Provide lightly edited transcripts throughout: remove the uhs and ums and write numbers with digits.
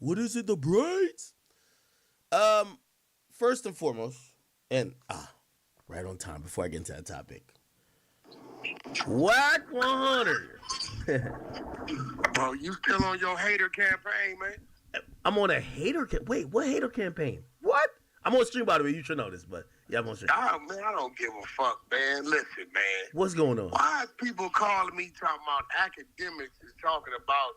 What is it? The braids? First and foremost, and right on time before I get into that topic. Wack 100. Bro, you still on your hater campaign, man? I'm on a hater wait, what hater campaign? What? I'm on stream, by the way. You should know this, but yeah, I'm on stream. Oh, man, I don't give a fuck, man. Listen, man. What's going on? Why is people calling me talking about Akademiks is talking about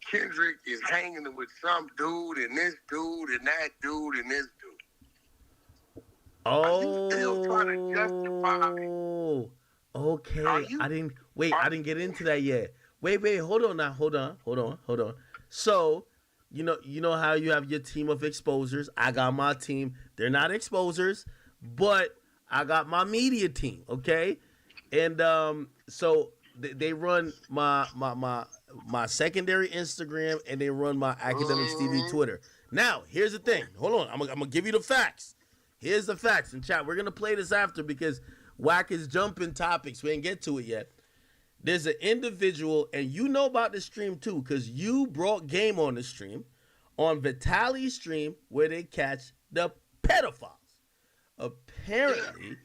Kendrick is hanging with some dude and this dude and that dude and this dude? Are you still trying to justify it? Okay. I didn't get into that yet. Wait, hold on now. Hold on. So, you know how you have your team of exposers. I got my team. They're not exposers, but I got my media team, okay? And so they run my secondary Instagram and they run my Akademiks TV Twitter. Now, here's the thing. Hold on. I'm gonna give you the facts. Here's the facts in chat. We're gonna play this after because Wack is jumping topics. We ain't get to it yet. There's an individual, and you know about the stream too, because you brought game on the stream, on Vitaly's stream, where they catch the pedophiles. Apparently,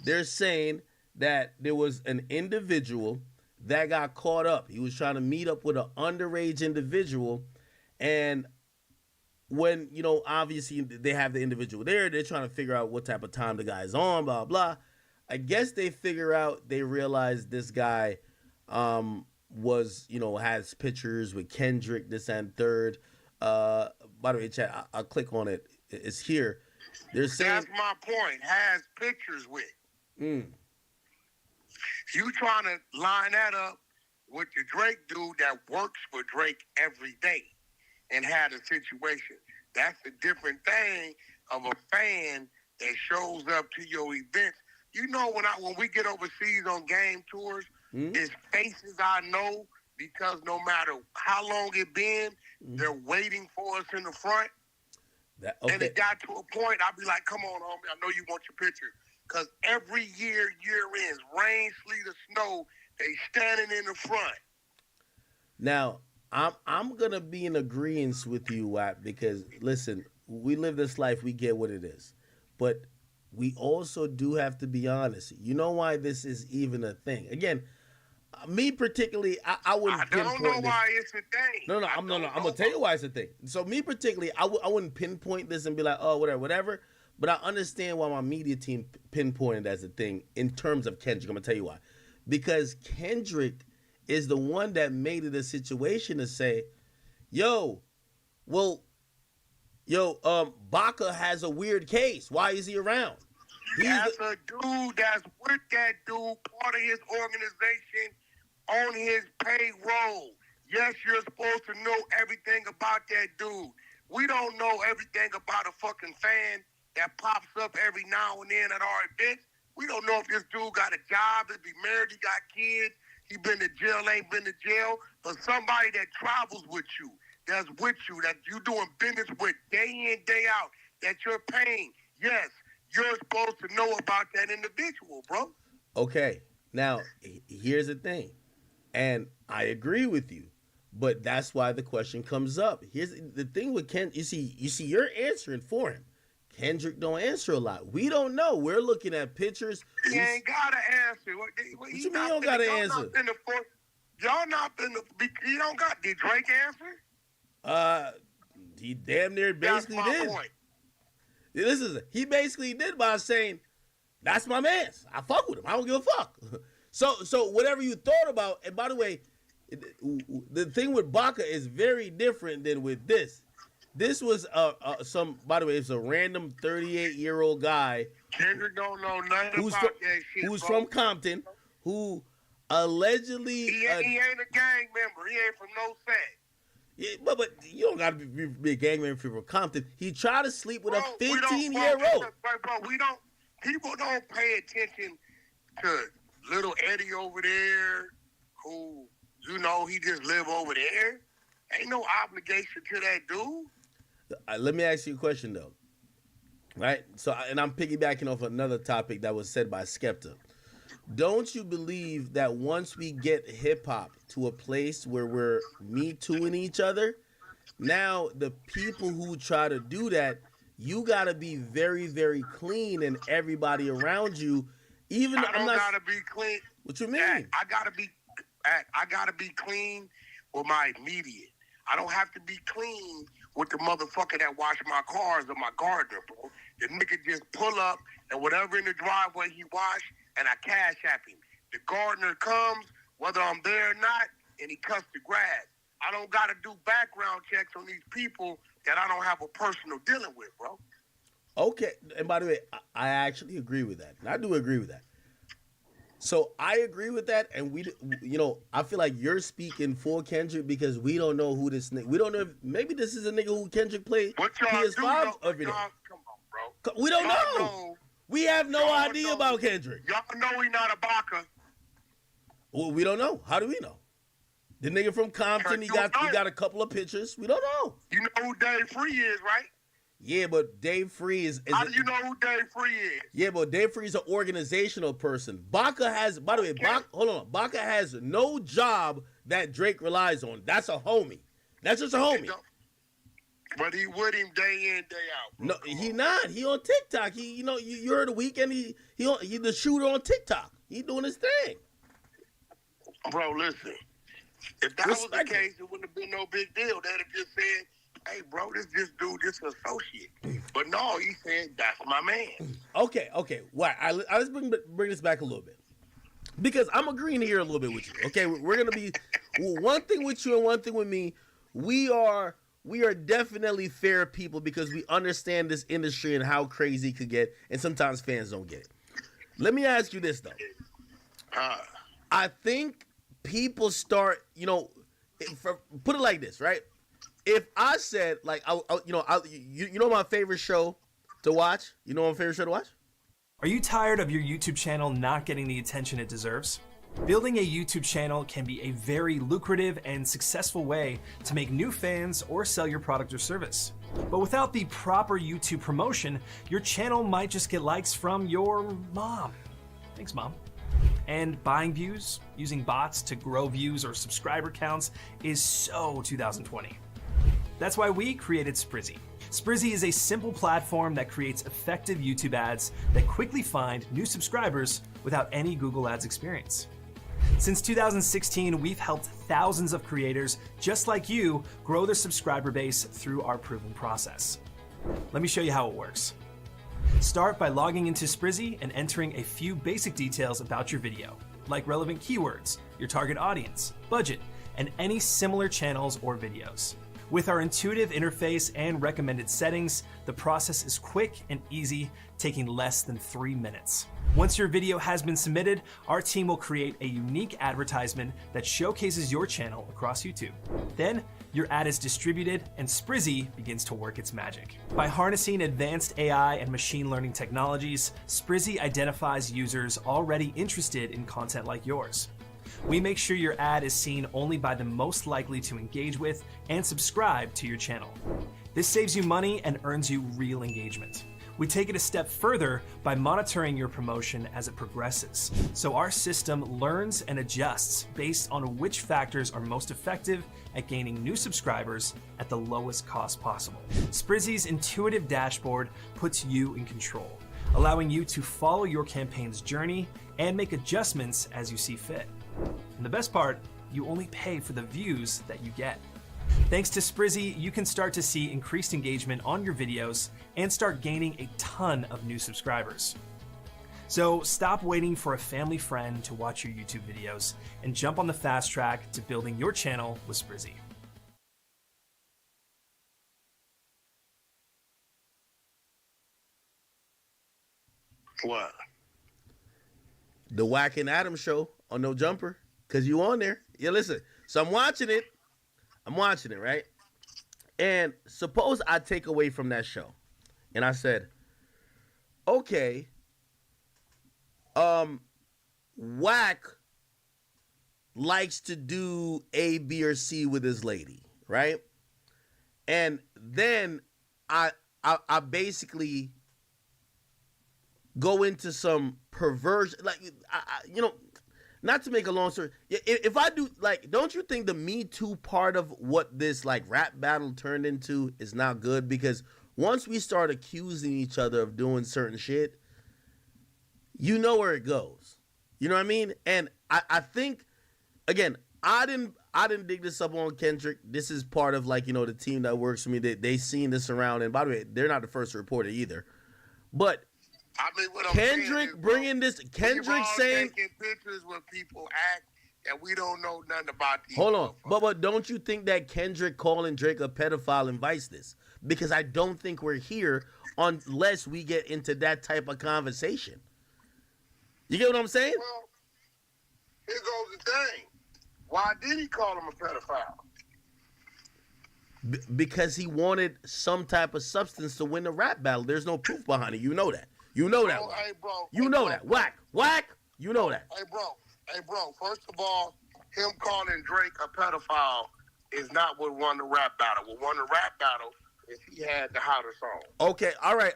they're saying that there was an individual that got caught up. He was trying to meet up with an underage individual, and when, obviously they have the individual there, they're trying to figure out what type of time the guy's on, blah, blah. I guess they realize this guy was, has pictures with Kendrick, this and third. By the way, chat, I'll click on it. It's here. They're saying, that's my point. Has pictures with. You trying to line that up with the Drake dude that works for Drake every day and had a situation. That's a different thing of a fan that shows up to your events. You know, when we get overseas on game tours, it's faces I know because no matter how long it been, they're waiting for us in the front. And it got to a point, I'd be like, come on, homie, I know you want your picture. Because every year ends, rain, sleet, or snow, they standing in the front. Now, I'm going to be in agreement with you, Wack, because, listen, we live this life, we get what it is. But we also do have to be honest. You know why this is even a thing? Again, me particularly, I wouldn't pinpoint this. I don't know why it's a thing. No, I'm going to tell you why it's a thing. So me particularly, I wouldn't pinpoint this and be like, oh, whatever. But I understand why my media team pinpointed as a thing in terms of Kendrick. I'm going to tell you why. Because Kendrick is the one that made it a situation to say, Baca has a weird case. Why is he around? That's a dude that's with that dude, part of his organization, on his payroll. Yes, you're supposed to know everything about that dude. We don't know everything about a fucking fan that pops up every now and then at our events. We don't know if this dude got a job, if he married, he got kids, he been to jail, ain't been to jail. But somebody that travels with you, that's with you, that you doing business with day in, day out, that you're paying. Yes, you're supposed to know about that individual, bro. Okay, now, here's the thing. And I agree with you. But that's why the question comes up. Here's the thing with Ken. You see, you're answering for him. Kendrick don't answer a lot. We don't know. We're looking at pictures. He ain't gotta answer. What you mean you don't gotta answer? Y'all not been he don't got. Did Drake answer? He damn near basically did. Point. He basically did by saying, "That's my man. I fuck with him. I don't give a fuck." So whatever you thought about, and by the way, the thing with Baca is very different than with this. This was by the way, it's a random 38-year-old guy. Kendrick don't know nothing about that shit. Who's from Compton, who allegedly he ain't a gang member. He ain't from no set. Yeah, but you don't gotta be a gang member from Compton. He tried to sleep with a 15-year-old. Bro, people don't pay attention to little Eddie over there, who he just live over there. Ain't no obligation to that dude. Let me ask you a question, though. Right? So, and I'm piggybacking off another topic that was said by Skepta. Don't you believe that once we get hip-hop to a place where we're Me Tooing each other, Now the people who try to do that, you gotta be very, very clean, and everybody around you. Even I don't gotta be clean. What you mean? I gotta be clean with my immediate. I don't have to be clean with the motherfucker that wash my cars or my gardener, bro. The nigga just pull up and whatever in the driveway he wash, and I cash app him. The gardener comes, whether I'm there or not, and he cuts the grass. I don't got to do background checks on these people that I don't have a personal dealing with, bro. Okay, and by the way, I actually agree with that. I do agree with that. So I agree with that, and I feel like you're speaking for Kendrick because we don't know who this nigga. We don't know if maybe this is a nigga who Kendrick played PS5 every day. Come on, bro. We don't know. We have no idea about Kendrick. Y'all know he not a Baka. Well, we don't know. How do we know? The nigga from Compton, he got a couple of pictures. We don't know. You know who Dave Free is, right? Yeah, but Dave Free is How do you know who Dave Free is? Yeah, but Dave Free is an organizational person. Baka has, by the way, Baka has no job that Drake relies on. That's a homie. That's just a homie. But he with him day in, day out. Bro. No, he not. He on TikTok. You heard the weekend. He the shooter on TikTok. He doing his thing. Bro, listen. If that was the case, it wouldn't have been no big deal. They'd have just said, hey, bro, this associate. But no, he said, that's my man. Okay. Why? Let's bring this back a little bit. Because I'm agreeing here a little bit with you. Okay, we're going to be one thing with you and one thing with me. We are definitely fair people because we understand this industry and how crazy it could get, and sometimes fans don't get it. Let me ask you this, though. I think people start, put it like this, right? If I said, like, you know my favorite show to watch? You know my favorite show to watch? Are you tired of your YouTube channel not getting the attention it deserves? Building a YouTube channel can be a very lucrative and successful way to make new fans or sell your product or service. But without the proper YouTube promotion, your channel might just get likes from your mom. Thanks, Mom. And buying views, using bots to grow views or subscriber counts is so 2020. That's why we created Sprizzy. Sprizzy is a simple platform that creates effective YouTube ads that quickly find new subscribers without any Google Ads experience. Since 2016, we've helped thousands of creators just like you grow their subscriber base through our proven process. Let me show you how it works. Start by logging into Sprizzy and entering a few basic details about your video, like relevant keywords, your target audience, budget, and any similar channels or videos. With our intuitive interface and recommended settings, the process is quick and easy, taking less than 3 minutes. Once your video has been submitted, our team will create a unique advertisement that showcases your channel across YouTube. Then, your ad is distributed and Sprizzy begins to work its magic. By harnessing advanced AI and machine learning technologies, Sprizzy identifies users already interested in content like yours. We make sure your ad is seen only by the most likely to engage with and subscribe to your channel. This saves you money and earns you real engagement. We take it a step further by monitoring your promotion as it progresses. So our system learns and adjusts based on which factors are most effective at gaining new subscribers at the lowest cost possible. Sprizzy's intuitive dashboard puts you in control, allowing you to follow your campaign's journey and make adjustments as you see fit. And the best part, you only pay for the views that you get. Thanks to Sprizzy, you can start to see increased engagement on your videos and start gaining a ton of new subscribers. So stop waiting for a family friend to watch your YouTube videos and jump on the fast track to building your channel with Sprizzy. What? The Wack and Adam show on No Jumper, because you on there. Yeah, listen. So I'm watching it, right? And suppose I take away from that show. And I said, okay, Wack likes to do A, B, or C with his lady, right? And then I basically go into some perversion, like, not to make a long story, if I do, like, don't you think the Me Too part of what this, like, rap battle turned into is not good? Because once we start accusing each other of doing certain shit, you know where it goes. You know what I mean? And I think, again, I didn't dig this up on Kendrick. This is part of, like, you know, the team that works for me. They seen this around. And by the way, they're not the first to report it either. But I mean, what Kendrick is, bringing this, Kendrick saying, taking pictures when people act and we don't know nothing about these. Hold on, but don't you think that Kendrick calling Drake a pedophile invites this? Because I don't think we're here unless we get into that type of conversation. You get what I'm saying? Well, here goes the thing. Why did he call him a pedophile? Because he wanted some type of substance to win the rap battle. There's no proof behind it. You know that. You know that. Hey, bro. You know that. Wack. You know that. Hey, bro. First of all, him calling Drake a pedophile is not what won the rap battle. What won the rap battle is he had the hotter song. Okay. All right.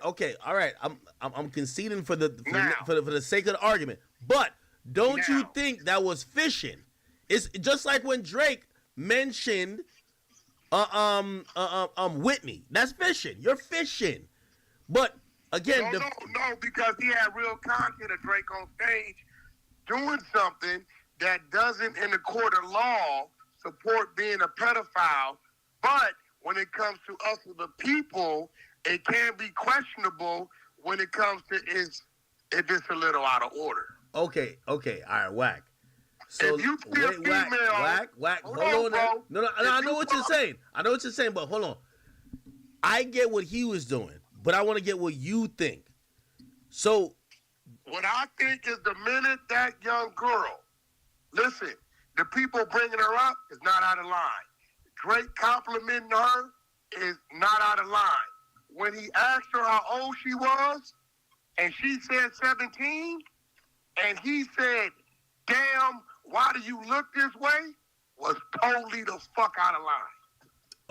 I'm conceding for the sake of the argument. But don't you think that was fishing? It's just like when Drake mentioned Whitney. That's fishing. You're fishing. But again, no, because he had real content of Drake on stage doing something that doesn't, in the court of law, support being a pedophile. But when it comes to us as the people, it can be questionable when it comes to is this a little out of order. Okay. All right, Wack. So if you see a female, Wack. Hold on. No, I know what you're saying. But hold on. I get what he was doing, but I want to get what you think. So, what I think is the minute that young girl, listen, the people bringing her up is not out of line. Drake complimenting her is not out of line. When he asked her how old she was, and she said 17, and he said, damn, why do you look this way? Was totally the fuck out of line.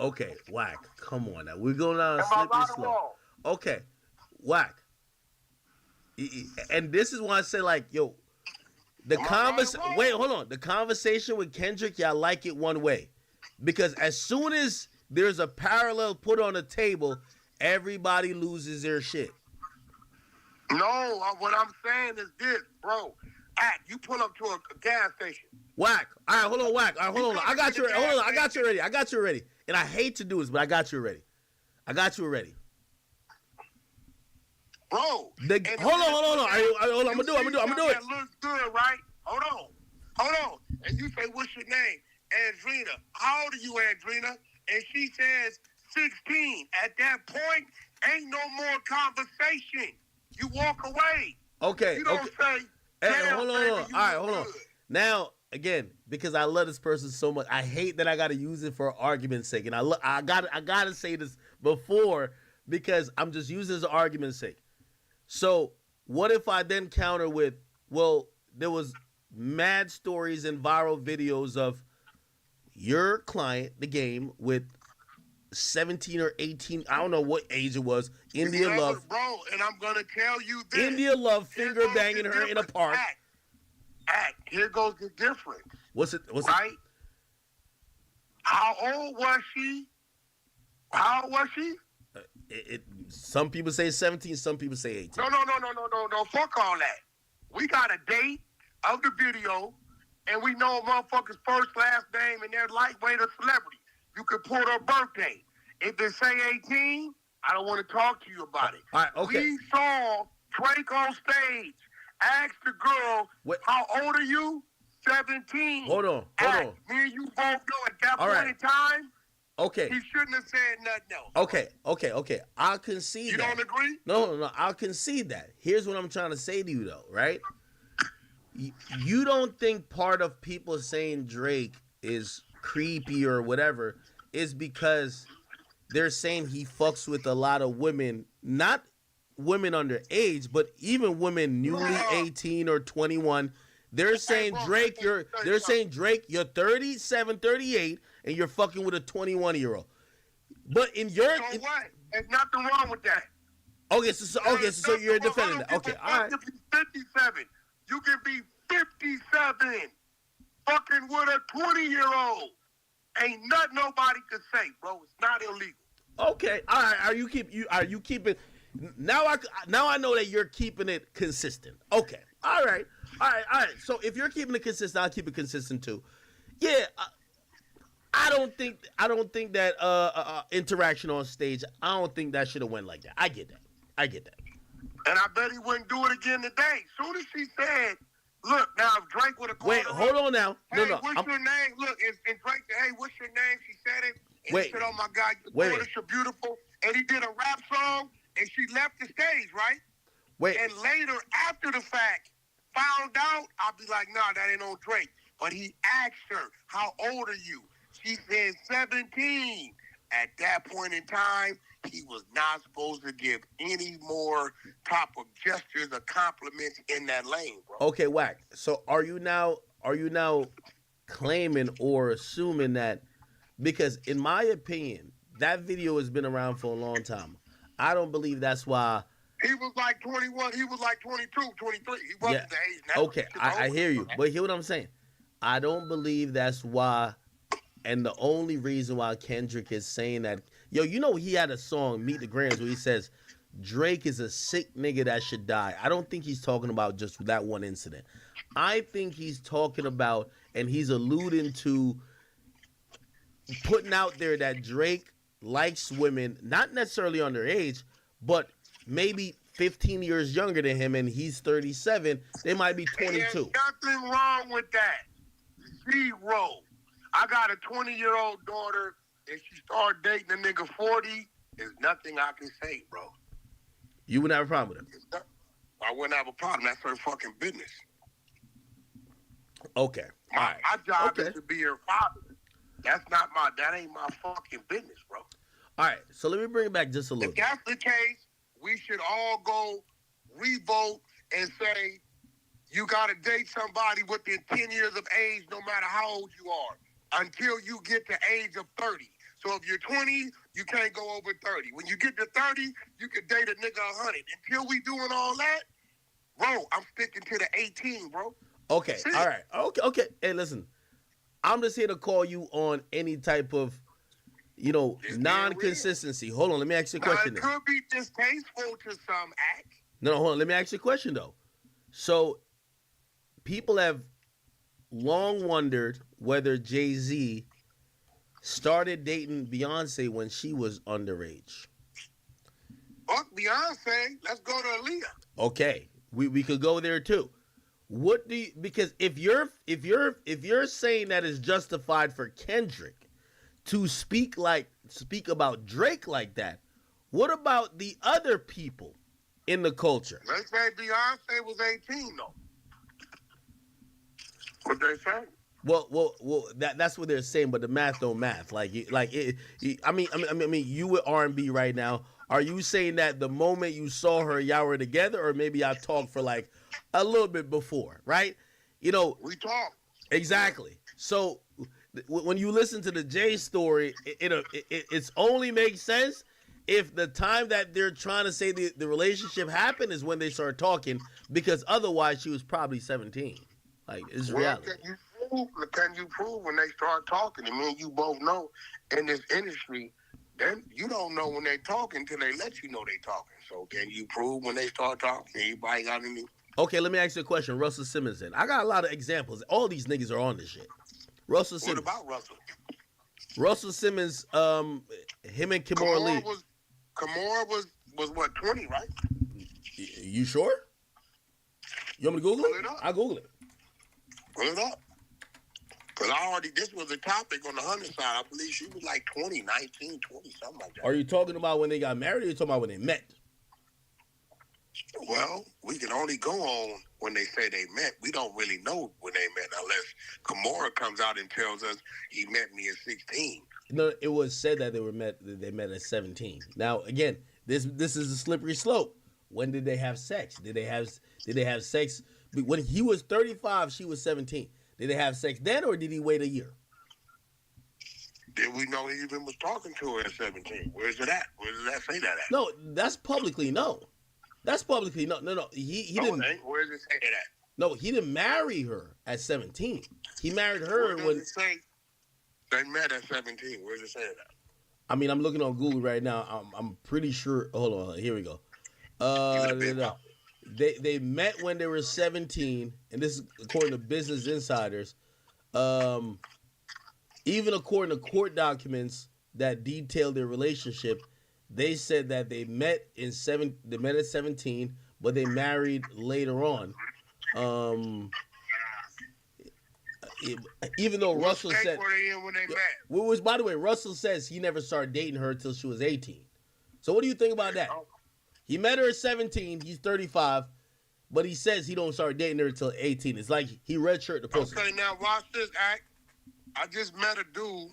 Okay, Wack, come on now. We're going down a slippery slope. Okay, Wack. And this is why I say, like, yo, wait, hold on. The conversation with Kendrick, y'all like it one way. Because as soon as there's a parallel put on the table, everybody loses their shit. No, what I'm saying is this, bro. You pull up to a gas station. Wack. All right, hold on, Wack. All right, hold on. I got you already. And I hate to do this, but I got you already. Bro. Hold on. I'm gonna do it. That looks good, right? Hold on. And you say, what's your name? Andrina. How old are you, Andrina? And she says 16. At that point, ain't no more conversation. You walk away. Okay. You don't say, hey, hold on. All right, hold on. Now, again, because I love this person so much, I hate that I got to use it for argument's sake. And I got to say this before because I'm just using it as argument's sake. So what if I then counter with, well, there was mad stories and viral videos of your client, the game, with 17 or 18, I don't know what age it was, India Love. Bro, and I'm going to tell you this. India Love finger banging her in a park. Here goes the difference. What's it? Right? How old was she? Some people say 17, some people say 18. No. Fuck all that. We got a date of the video, and we know a motherfucker's first, last name, and they're lightweight or celebrity. You could pull their birthday. If they say 18, I don't want to talk to you about it. All right, okay. We saw Drake on stage. Ask the girl, how old are you? 17. Hold on. Me and you both know at that point in time. Okay. He shouldn't have said nothing else. Okay. I'll concede that. You don't agree? No. I'll concede that. Here's what I'm trying to say to you, though, right? You don't think part of people saying Drake is creepy or whatever is because they're saying he fucks with a lot of women, not women underage, but even women newly 18 or 21. They're saying Drake, you're 37, 38, and you're fucking with a 21-year-old. But in your so what? There's nothing wrong with that. So you're defending that. Okay, all right. You can be 57. You can be 57, fucking with a 20-year-old. Ain't nothing nobody could say, bro. It's not illegal. Okay, all right. Are you keeping? Now I know that you're keeping it consistent. Okay, all right. So if you're keeping it consistent, I'll keep it consistent too. Yeah, I don't think that interaction on stage. I don't think that should have went like that. I get that. And I bet he wouldn't do it again today. Soon as she said, "Look, now if Drake would have called wait, hold on now. Hey, No, what's your name? Look, and Drake said, "Hey, what's your name?" She said it. And Wait. he said, "Oh my God, Wait. you're beautiful." And he did a rap song, and she left the stage, right? Wait. And later, after the fact, found out, I'll be like, "Nah, that ain't on Drake." But he asked her, "How old are you?" She said 17. At that point in time, he was not supposed to give any more type of gestures or compliments in that lane, bro. Okay, Wack. So are you now claiming or assuming that, because in my opinion, that video has been around for a long time. I don't believe that's why. He was like 21. He was like 22, 23. He wasn't the age now. Okay, I hear you. But hear what I'm saying. I don't believe that's why. And the only reason why Kendrick is saying that, you know, he had a song, Meet the Grams, where he says, Drake is a sick nigga that should die. I don't think he's talking about just that one incident. I think he's talking about, and he's alluding to, putting out there that Drake likes women, not necessarily underage, but maybe 15 years younger than him, and he's 37. They might be 22. There's nothing wrong with that. Zero. I got a 20-year-old daughter, and she started dating a nigga 40. There's nothing I can say, bro. You wouldn't have a problem with him? I wouldn't have a problem. That's her fucking business. Okay. All right. My job is to be her father. That ain't my fucking business, bro. All right. So let me bring it back just a little bit. If that's the case, we should all go revote and say you got to date somebody within 10 years of age, no matter how old you are, until you get to age of 30. So if you're 20, you can't go over 30. When you get to 30, you can date a nigga 100. Until we doing all that, bro, I'm sticking to the 18, bro. Okay, all right. Okay. Hey, listen, I'm just here to call you on any type of, non-consistency. Hold on, let me ask you a question. It could be distasteful to some act. No, hold on, let me ask you a question, though. So, people have long wondered whether Jay-Z started dating Beyonce when she was underage. Fuck Beyonce. Let's go to Aaliyah. Okay, we could go there too. What do you, because if you're saying that it's justified for Kendrick to speak about Drake like that, what about the other people in the culture? They say Beyonce was 18 though. What they say? Well, that's what they're saying, but the math don't math. I mean, you with R&B right now. Are you saying that the moment you saw her, y'all were together, or maybe y'all talked for like a little bit before, right? We talked. Exactly. So when you listen to the Jay story, it's only makes sense if the time that they're trying to say the relationship happened is when they start talking, because otherwise she was probably 17. Like, it's reality. Can you prove when they start talking? I mean, you both know in this industry, then you don't know when they talking until they let you know they talking. So can you prove when they start talking? Anybody got any? Okay, let me ask you a question. Russell Simmons then. I got a lot of examples. All these niggas are on this shit. Russell Simmons. What about Russell? Russell Simmons, him and Kimora Lee. Kimora was what, 20, right? You sure? You want me to Google it? I'll Google it. Pull it up. Because this was a topic on the 100 side. I believe she was like 20, 19, 20, something like that. Are you talking about when they got married, or are you talking about when they met? Well, we can only go on when they say they met. We don't really know when they met unless Kimora comes out and tells us he met me at 16. No, it was said that they met at 17. Now, again, this is a slippery slope. When did they have sex? Did they have sex when he was 35, she was 17? Did they have sex then, or did he wait a year? Did we know he even was talking to her at 17? Where's it at? Where does that say that at? No, that's publicly no. That's publicly no. He didn't. Where does it say that at? No, he didn't marry her at 17. He married her Where does it say they met at 17? Where's it saying that? I mean, I'm looking on Google right now. I'm pretty sure. Hold on. Here we go. They met when they were 17, and this is according to Business Insiders. Even according to court documents that detail their relationship, they said that they met at 17, but they married later on. Even though Russell said, were they in when they met? Which, by the way, Russell says he never started dating her until she was 18. So what do you think about that? He met her at 17. He's 35, but he says he don't start dating her until 18. It's like he redshirted the pussy. Okay, now watch this, act. I just met a dude.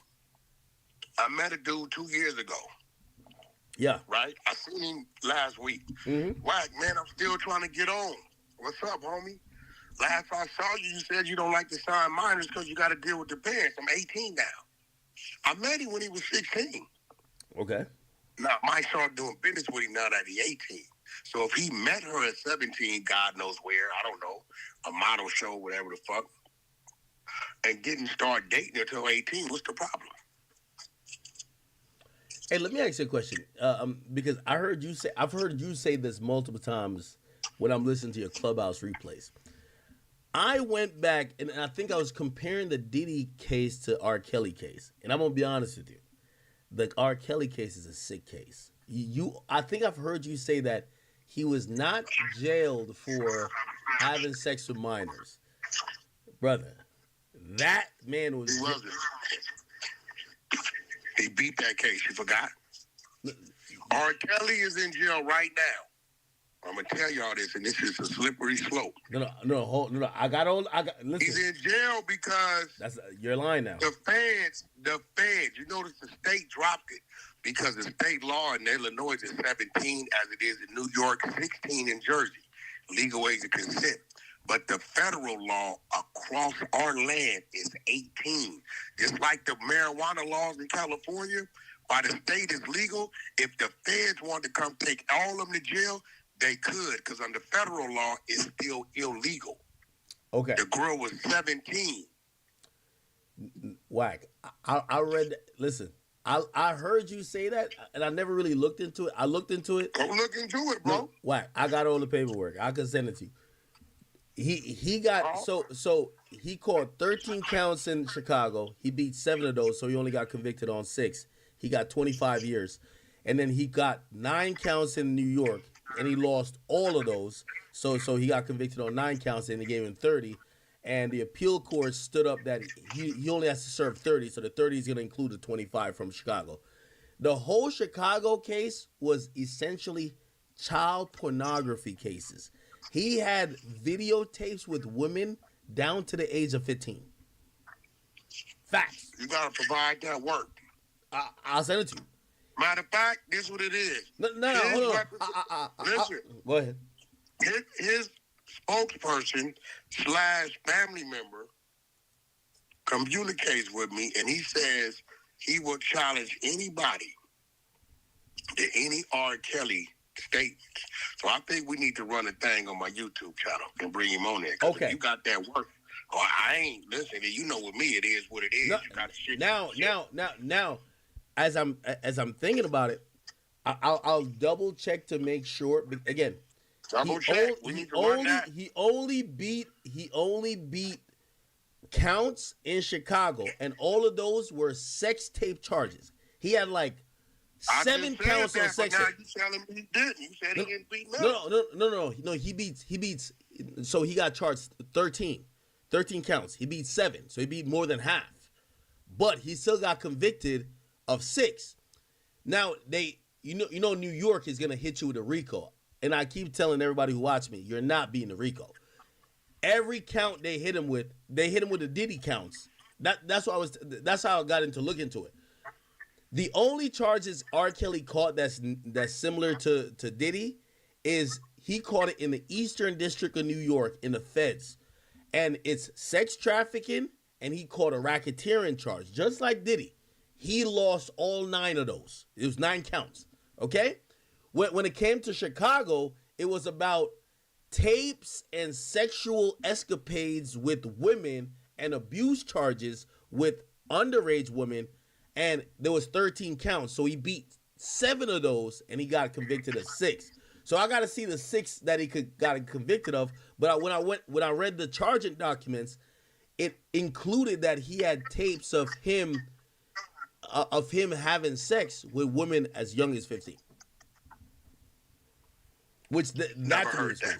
I met a dude 2 years ago. Yeah. Right? I seen him last week. Mm-hmm. Wack, man, I'm still trying to get on. What's up, homie? Last I saw you, you said you don't like to sign minors because you got to deal with the parents. I'm 18 now. I met him when he was 16. Okay. Now, I might start doing business with him now that he's 18. So if he met her at 17, God knows where, I don't know, a model show, whatever the fuck, and didn't start dating until 18, what's the problem? Hey, let me ask you a question. Because I've heard you say this multiple times when I'm listening to your Clubhouse replays. I went back and I think I was comparing the Diddy case to R. Kelly case. And I'm going to be honest with you. The R. Kelly case is a sick case. I think I've heard you say that he was not jailed for having sex with minors. Brother, that man was... He wasn't. He beat that case. You forgot? R. Kelly is in jail right now. I'm gonna tell y'all this, and this is a slippery slope. No. Listen. He's in jail because you're lying now. The feds. You notice the state dropped it because the state law in Illinois is 17, as it is in New York, 16 in Jersey, legal age of consent. But the federal law across our land is 18. Just like the marijuana laws in California, by the state is legal. If the feds want to come take all of them to jail, they could, because under federal law, it's still illegal. Okay. The girl was 17. Wack, I read that. Listen, I heard you say that, and I never really looked into it. I looked into it. Go look into it, bro. No, Wack, I got all the paperwork. I can send it to you. He got so he caught 13 counts in Chicago. He beat 7 of those, so he only got convicted on 6. He got 25 years. And then he got 9 counts in New York, and he lost all of those. So he got convicted on 9 counts, and they gave him 30. And the appeal court stood up that he only has to serve 30, so the 30 is going to include the 25 from Chicago. The whole Chicago case was essentially child pornography cases. He had videotapes with women down to the age of 15. Facts. You got to provide that work. I'll send it to you. Matter of fact, this is what it is. No, hold on. Listen. Go ahead. His spokesperson / family member communicates with me, and he says he will challenge anybody to any R. Kelly statements. So I think we need to run a thing on my YouTube channel and bring him on there. Okay. If you got that work. Oh, I ain't listening. You know, with me, it is what it is. No, you got to shit. Now, as I'm thinking about it, I'll double check to make sure. Again, double check. We need to run that. He only beat counts in Chicago, and all of those were sex tape charges. He had like 7 counts on sex tape. Now you telling me he didn't? You said he didn't beat nothing. No. He beats. So he got charged 13 counts. He beat 7, so he beat more than half. But he still got convicted of 6. Now you know New York is gonna hit you with a RICO, and I keep telling everybody who watch me, you're not beating the RICO. Every count they hit him with the Diddy counts. That's how I got into looking into it. The only charges R. Kelly caught that's similar to Diddy is he caught it in the Eastern District of New York in the feds. And it's sex trafficking, and he caught a racketeering charge, just like Diddy. He lost all 9 of those. It was 9 counts, okay? When it came to Chicago, it was about tapes and sexual escapades with women and abuse charges with underage women, and there was 13 counts. So he beat 7 of those, and he got convicted of 6. So I got to see the 6 that he got convicted of. But when I read the charging documents, it included that he had tapes of him having sex with women as young as 15. Which Never heard that.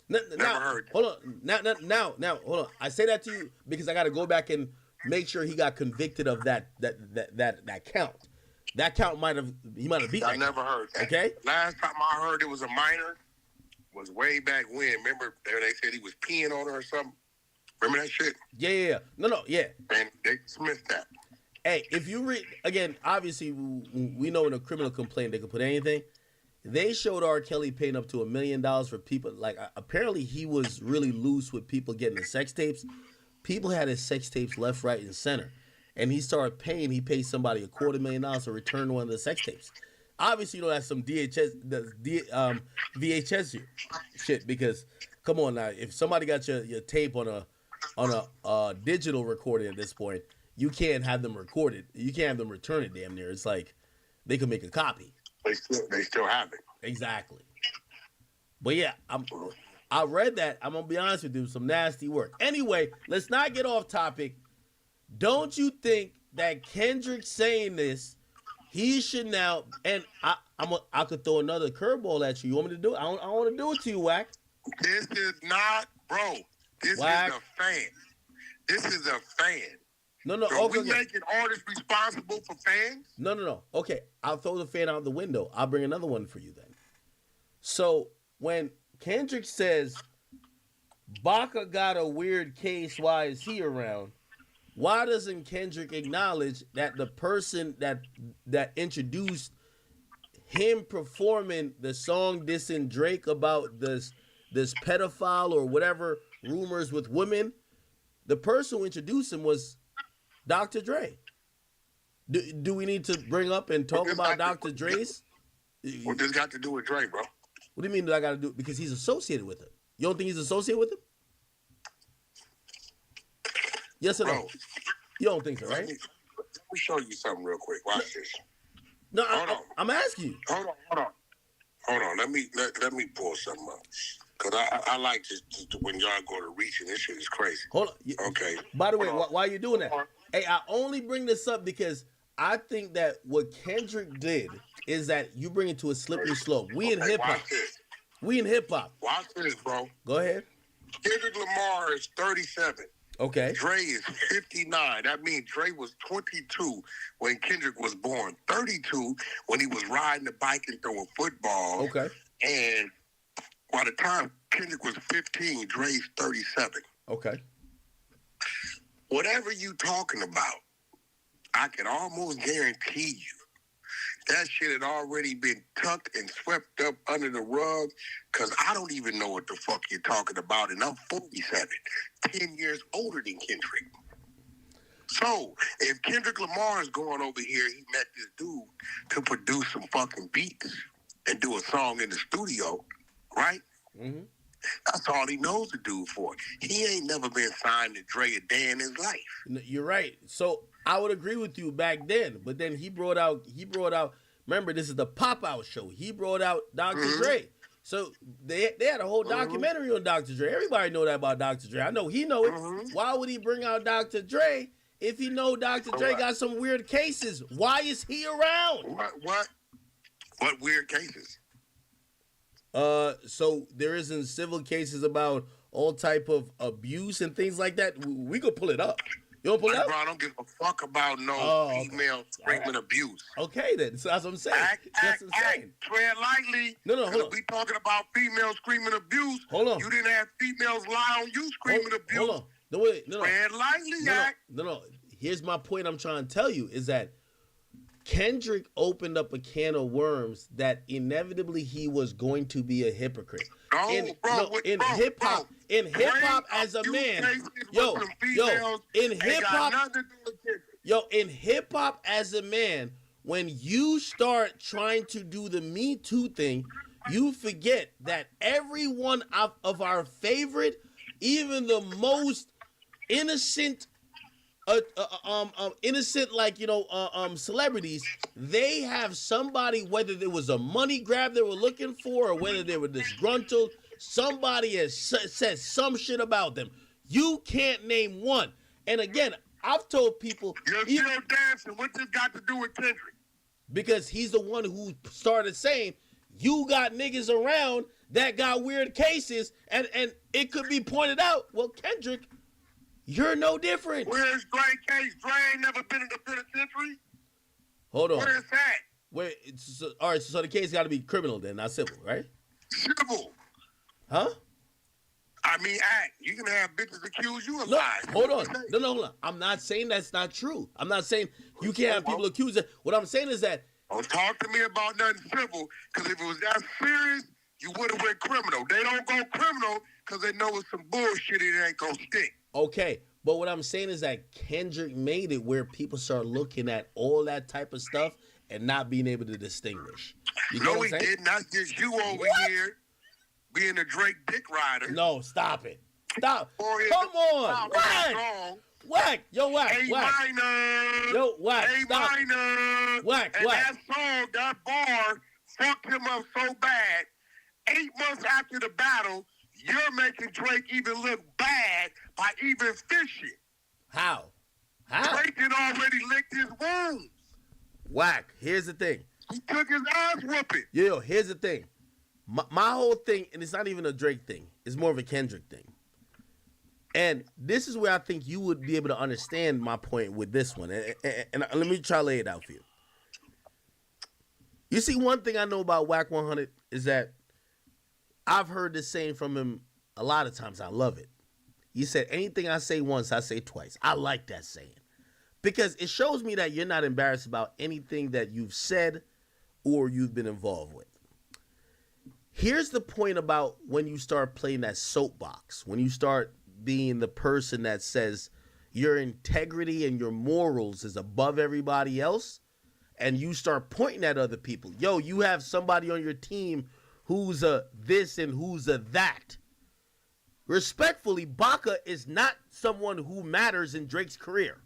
Now, heard. Hold on. Now, hold on. I say that to you because I got to go back and make sure he got convicted of that count. That count he might have beat. I never heard that. Okay. Last time I heard it was a minor was way back when. Remember they said he was peeing on her or something? Remember that shit? Yeah. No, yeah. And they dismissed that. Hey, if you read again, obviously we know in a criminal complaint they could put anything. They showed R. Kelly paying up to $1 million for people. Like, apparently he was really loose with people getting the sex tapes. People had his sex tapes left, right, and center. And he started paying. He paid somebody $250,000 to return one of the sex tapes. Obviously, you know, that's some VHS shit. Because, come on now, if somebody got your tape on a digital recording at this point, you can't have them recorded. You can't have them return it damn near. It's like they could make a copy. They still have it. Exactly. But yeah, I read that. I'm gonna be honest with you, some nasty work. Anyway, let's not get off topic. Don't you think that Kendrick saying this, he should now? And I could throw another curveball at you. You want me to do it? I want to do it to you, Wack. This is not, bro. This Wack. is a fan. This is a fan. No. So Okay, we making artists responsible for fans? No. Okay, I'll throw the fan out the window. I'll bring another one for you then. So when Kendrick says Baca got a weird case, why is he around? Why doesn't Kendrick acknowledge that the person that introduced him performing the song dissing Drake about this pedophile or whatever rumors with women, the person who introduced him was Dr. Dre? Do we need to bring up and talk about Dr. Dre's? What this got to do with Dre, bro? What do you mean that I got to do? Because he's associated with him. You don't think he's associated with him? Yes or no? Bro, You don't think so, right? Let me show you something real quick. Watch this. No, Hold on. I'm asking you. Hold on. Let me pull something up. Because I like to when y'all go to reaching, this shit is crazy. Hold on. Okay. By the way, why are you doing that? Hey, I only bring this up because I think that what Kendrick did is that you bring it to a slippery slope. We in hip hop. Watch this, bro. Go ahead. Kendrick Lamar is 37. Okay. Dre is 59. That means Dre was 22 when Kendrick was born. 32 when he was riding the bike and throwing football. Okay. And by the time Kendrick was 15, Dre's 37. Okay. Whatever you talking about, I can almost guarantee you that shit had already been tucked and swept up under the rug, because I don't even know what the fuck you're talking about, and I'm 47, 10 years older than Kendrick. So, if Kendrick Lamar is going over here, he met this dude to produce some fucking beats and do a song in the studio, right? Mm-hmm. That's all he knows the dude for. He ain't never been signed to Dre a day in his life. You're right. So I would agree with you back then, but then he brought out. Remember, this is the Pop Out show. He brought out Dr. Dre. So they had a whole documentary on Dr. Dre. Everybody know that about Dr. Dre. I know he know it. Why would he bring out Dr. Dre if he know Dr. Dre got some weird cases? Why is he around? What weird cases? So there isn't civil cases about all type of abuse and things like that. We could pull it up. You don't pull it up? Bro, I don't give a fuck about no female screaming abuse. Okay, then. So that's what I'm saying. Tread lightly. No, hold on. We talking about females screaming abuse. Hold on. You didn't have females lie on you screaming abuse. Hold on. No, wait. No. Tread lightly, No. Here's my point I'm trying to tell you is that Kendrick opened up a can of worms that inevitably he was going to be a hypocrite. In hip hop as a man, in hip hop as a man, when you start trying to do the Me Too thing, you forget that every one of our favorite, even the most innocent, celebrities, they have somebody, whether there was a money grab they were looking for or whether they were disgruntled, somebody has said some shit about them. You can't name one. And again, I've told people, you're still dancing. What this got to do with Kendrick? Because he's the one who started saying, you got niggas around that got weird cases, and it could be pointed out, well, Kendrick, you're no different. Where's Drake's case? Dre ain't never been in the penitentiary. Hold on. Where is that? Wait, all right, so the case got to be criminal then, not civil, right? Civil. Huh? I mean, you can have bitches accuse you of No, lies. hold on. No, hold on. I'm not saying that's not true. I'm not saying you can't have people accuse it. What I'm saying is that... Don't talk to me about nothing civil, because if it was that serious, you would have went criminal. They don't go criminal because they know it's some bullshit and it ain't going to stick. Okay, but what I'm saying is that Kendrick made it where people start looking at all that type of stuff and not being able to distinguish. You know what I'm saying? He didn't. That's just you over here being a Drake dick rider. No, stop it. Stop. Come on. Whack. Yo, Whack. A minor. Yo, Whack. A Stop. minor. Whack. And that song, that bar, fucked him up so bad. 8 months after the battle, you're making Drake even look bad by even fishing. How? Drake had already licked his wounds. Whack. Here's the thing. He took his ass whooping. Yo, here's the thing. My whole thing, and it's not even a Drake thing. It's more of a Kendrick thing. And this is where I think you would be able to understand my point with this one. And let me try to lay it out for you. You see, one thing I know about Wack100 is that I've heard this saying from him a lot of times. I love it. He said, anything I say once, I say twice. I like that saying. Because it shows me that you're not embarrassed about anything that you've said or you've been involved with. Here's the point about when you start playing that soapbox, when you start being the person that says your integrity and your morals is above everybody else, and you start pointing at other people. Yo, you have somebody on your team who's a this and who's a that. Respectfully, Baca is not someone who matters in Drake's career.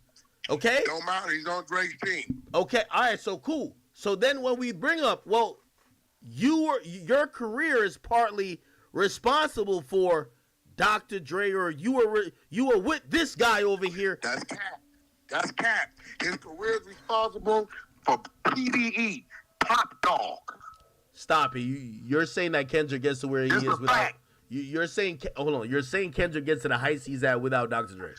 Okay? Don't matter. He's on Drake's team. Okay, all right, so cool. So then when we bring up, well, your career is partly responsible for Dr. Dre, or you were with this guy over here. That's cap. That's cap. His career is responsible for PDE, Pop Dog. Stop it. You're saying that Kendrick gets to where he is without. Fact. You're saying, hold on. You're saying Kendrick gets to the heights he's at without Dr. Dre.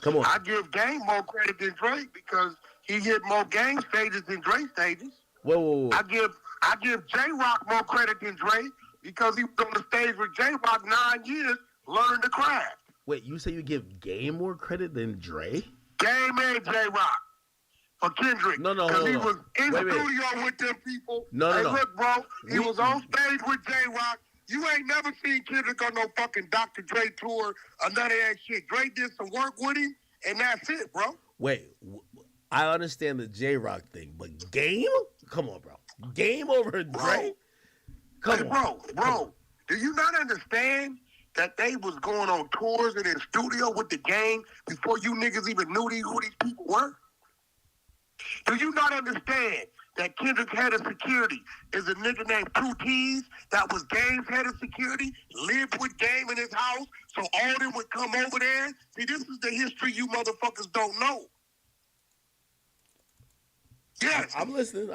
Come on. I give Game more credit than Drake because he hit more Game stages than Drake stages. Whoa. I give J-Rock more credit than Drake because he was on the stage with J-Rock 9 years learning the craft. Wait, you say you give Game more credit than Dre? Game and J-Rock for Kendrick. No, because he was in the studio with them people. No. Look, bro, he was on stage with J-Rock. You ain't never seen Kendrick on no fucking Dr. Dre tour or none of that shit. Dre did some work with him, and that's it, bro. Wait, I understand the J-Rock thing, but Game? Come on, bro. Game over Dre? Come on. Bro, do you not understand that they was going on tours in their studio with the Game before you niggas even knew who these people were? Do you not understand that Kendrick's head of security is a nigga named 2 T's that was Game's head of security, lived with Game in his house, so all them would come over there? See, this is the history you motherfuckers don't know. Yes. I'm listening.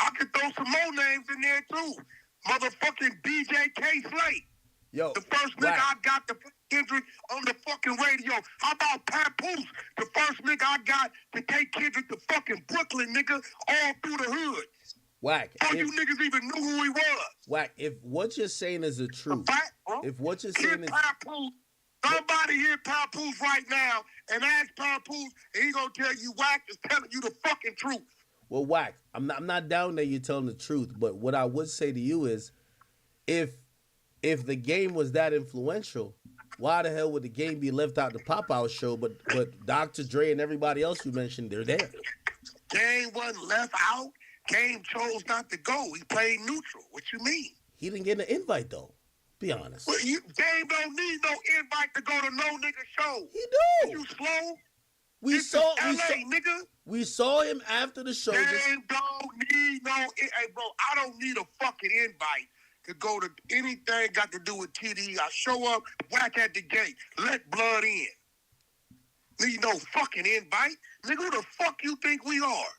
I could throw some more names in there, too. Motherfucking DJ K. Slate. Yo, the first nigga I got to put Kendrick on the fucking radio. How about Papoose? The first nigga I got to take Kendrick to fucking Brooklyn, nigga, all through the hood. Wack. Before you niggas even knew who he was. Wack, if what you're saying is the truth. Fact, bro. If what you're saying is... Papoose. Somebody hear Papoose right now and ask Papoose, and he gonna tell you Wack is telling you the fucking truth. Well, Wack, I'm not down that you're telling the truth, but what I would say to you is, if the Game was that influential, why the hell would the Game be left out the Pop-Out show, but Dr. Dre and everybody else you mentioned, they're there? Game wasn't left out. Game chose not to go. He played neutral. What you mean? He didn't get an invite though. Be honest. Well, Game don't need no invite to go to no nigga show. He do. You slow? We saw nigga. We saw him after the show. Game don't need no. Hey, bro, I don't need a fucking invite to go to anything got to do with TD. I show up, whack at the gate, let blood in. Need no fucking invite. Nigga, who the fuck you think we are?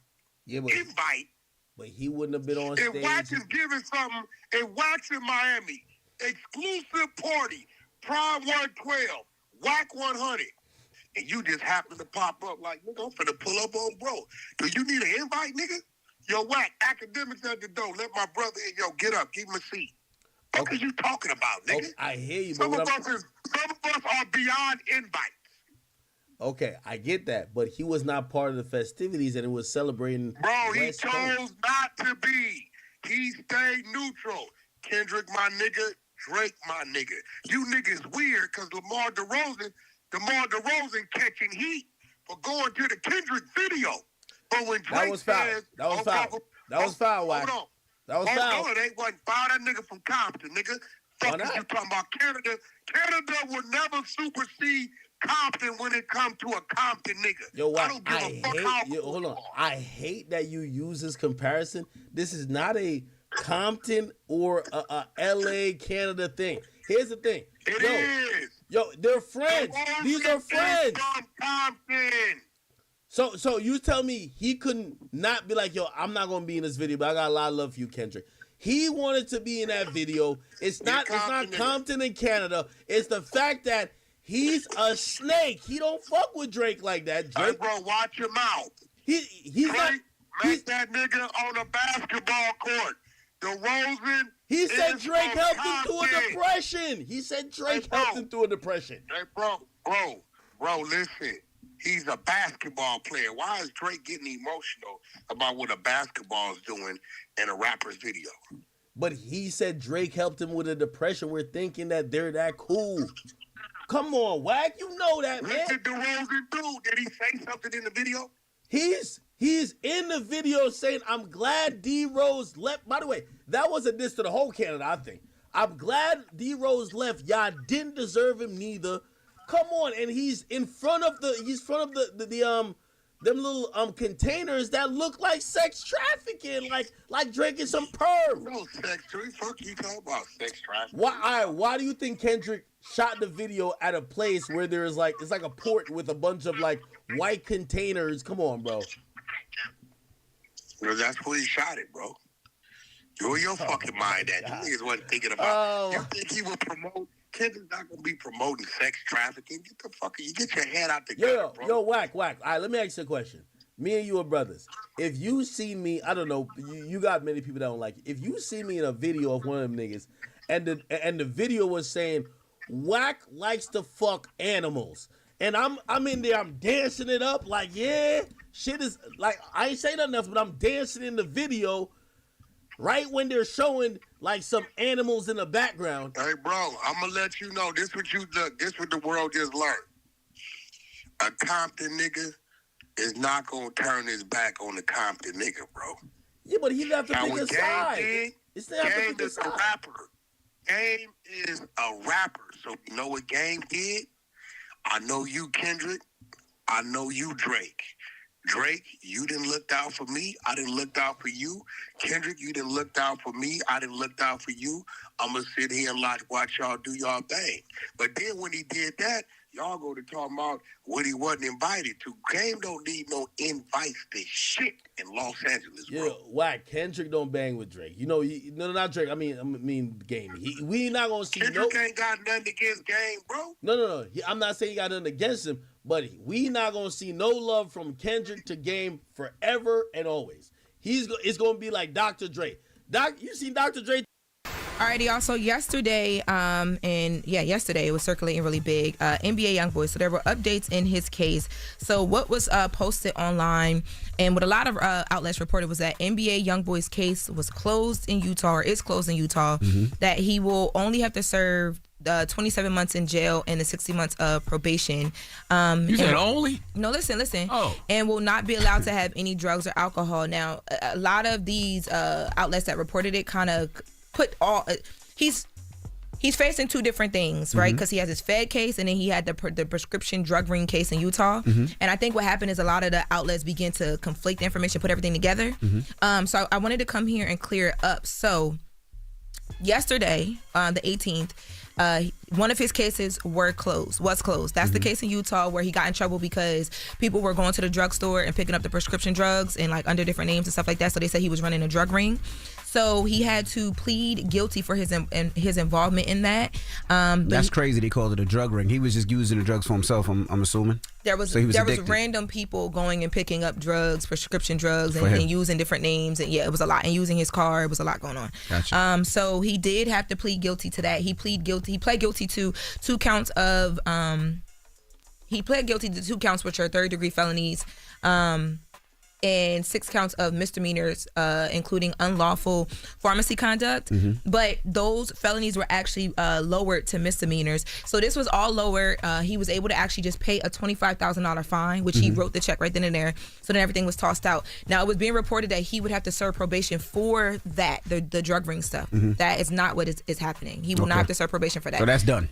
Yeah, but, invite. But he wouldn't have been on stage. And Wax is giving something. And Wax in Miami. Exclusive party. Prime 112. Wack 100. And you just happen to pop up like, nigga, I'm finna pull up on bro. Do you need an invite, nigga? Yo, Wack, academics at the door. Let my brother in. Yo, get up. Give him a seat. What are you talking about, nigga? Okay, I hear you. Some of us are beyond invites. Okay, I get that, but he was not part of the festivities, and it was celebrating. Bro, he chose not to be. He stayed neutral. Kendrick, my nigga. Drake, my nigga. You niggas weird because DeMar DeRozan catching heat for going to the Kendrick video. But when Drake that was foul. says, That was foul. That was foul, Wack. Hold on. That was foul. Hold on, they wasn't foul. That nigga from Compton, nigga. Fuck is you talking about? Canada would never supersede Compton when it comes to a Compton nigga. Yo, Wack, I don't give a fuck how cool hold on. I hate that you use this comparison. This is not a Compton or a LA, Canada thing. Here's the thing. It is. Yo, they're friends. These are friends. From Compton. So you tell me he couldn't not be like, yo, I'm not gonna be in this video, but I got a lot of love for you, Kendrick. He wanted to be in that video. It's not Compton in Canada. It's the fact that he's a snake. He don't fuck with Drake like that. Drake, hey, bro, watch your mouth. He's that nigga on a basketball court. DeRozan. He said Drake helped him through a depression. He said Drake helped him through a depression. Hey, bro, listen. He's a basketball player. Why is Drake getting emotional about what a basketball is doing in a rapper's video? But he said Drake helped him with a depression. We're thinking that they're that cool. Come on, Wack. You know that, man. What did DeRozan do? Did he say something in the video? He's in the video saying, I'm glad D-Rose left. By the way, that was a diss to the whole Canada, I think. I'm glad D-Rose left. Y'all didn't deserve him neither. Come on, and he's in front of them little containers that look like sex trafficking, like drinking some perv. No sex trafficking. Fuck you talking about sex trafficking? Why do you think Kendrick shot the video at a place where there's it's like a port with a bunch of white containers? Come on, bro. Well, that's where he shot it, bro. You're your fucking mind that you niggas wasn't thinking about. You think he would promote? Kendrick's not gonna be promoting sex trafficking. Get the fuck, you get your head out the gutter, bro. Yo, Wack. All right, let me ask you a question. Me and you are brothers. If you see me, I don't know, you got many people that don't like it. If you see me in a video of one of them niggas, and the video was saying Wack likes to fuck animals, and I'm in there, I'm dancing it up yeah, shit is I ain't saying nothing else, but I'm dancing in the video. Right when they're showing some animals in the background. Hey, bro, I'm gonna let you know. This what the world just learned. A Compton nigga is not gonna turn his back on the Compton nigga, bro. Yeah, but he have to pick a side. Game is a rapper. Game is a rapper. So you know what Game did? I know you, Kendrick. I know you, Drake. Drake, you didn't look out for me. I didn't look out for you. Kendrick, you didn't look out for me. I didn't look out for you. I'm going to sit here and watch y'all do y'all thing. But then when he did that, y'all go to talk about what he wasn't invited to. Game don't need no invites to shit in Los Angeles, bro. Yeah, Wack. Kendrick don't bang with Drake. You know, no, not Drake. I mean Game. We not going to see Kendrick ain't got nothing against Game, bro. No. I'm not saying he got nothing against him, but we not going to see no love from Kendrick to Game forever and always. It's going to be like Dr. Dre. You seen Dr. Dre? Alrighty, also yesterday, yesterday it was circulating really big, NBA YoungBoy. So there were updates in his case. So what was posted online and what a lot of outlets reported was that NBA YoungBoy's case was closed in Utah, or is closed in Utah, that he will only have to serve 27 months in jail and the 60 months of probation. You said only? No, listen. Oh. And will not be allowed to have any drugs or alcohol. Now, a lot of these outlets that reported it kind of put all... He's facing two different things, right? Because he has his Fed case, and then he had the prescription drug ring case in Utah. And I think what happened is a lot of the outlets began to conflate the information, put everything together. So I wanted to come here and clear it up. So yesterday, the 18th, one of his cases was closed. That's the case in Utah where he got in trouble because people were going to the drugstore and picking up the prescription drugs and like under different names and stuff like that. So they said he was running a drug ring. So he had to plead guilty for his involvement in that. That's crazy. They called it a drug ring. He was just using the drugs for himself. I'm assuming. There was random people going and picking up drugs, prescription drugs, and using different names. And yeah, it was a lot. And using his car, it was a lot going on. Gotcha. So he did have to plead guilty to that. He pled guilty to 2 counts of. He pled guilty to 2 counts, which are 3rd-degree felonies. And 6 counts of misdemeanors, including unlawful pharmacy conduct. But those felonies were actually lowered to misdemeanors. So this was all lower. He was able to actually just pay a $25,000 fine, which he wrote the check right then and there. So then everything was tossed out. Now, it was being reported that he would have to serve probation for that, the drug ring stuff. That is not what is happening. He will not have to serve probation for that. So that's done.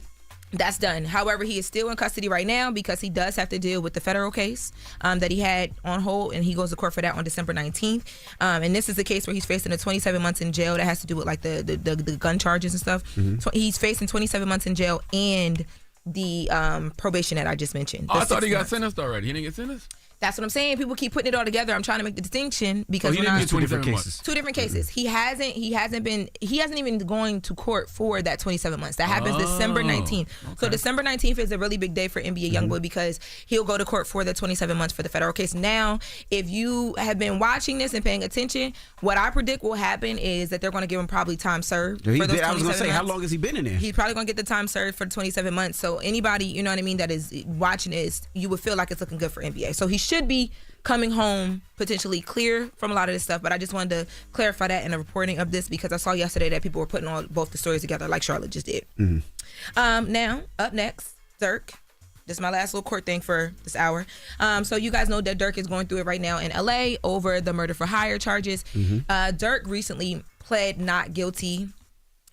That's done. However, he is still in custody right now because he does have to deal with the federal case that he had on hold, and he goes to court for that on December 19th. And this is the case where he's facing the 27 months in jail that has to do with like the gun charges and stuff. So he's facing 27 months in jail and the probation that I just mentioned. I thought he got sentenced already. He didn't get sentenced? That's what I'm saying. People keep putting it all together. I'm trying to make the distinction because he didn't get 2 different cases. 2 different cases. He hasn't even going to court for that 27 months. That happens December 19th. Okay. So December 19th is a really big day for NBA YoungBoy because he'll go to court for the 27 months for the federal case. Now, if you have been watching this and paying attention, what I predict will happen is that they're going to give him probably time served for those 27 months. I was going to say, how long has he been in there? He's probably going to get the time served for 27 months. So anybody, you know what I mean, that is watching this, you would feel like it's looking good for NBA. So he should be coming home potentially clear from a lot of this stuff, but I just wanted to clarify that in the reporting of this because I saw yesterday that people were putting all both the stories together like Charlotte just did. Now, up next, Durk. This is my last little court thing for this hour. So you guys know that Durk is going through it right now in LA over the murder for hire charges. Durk recently pled not guilty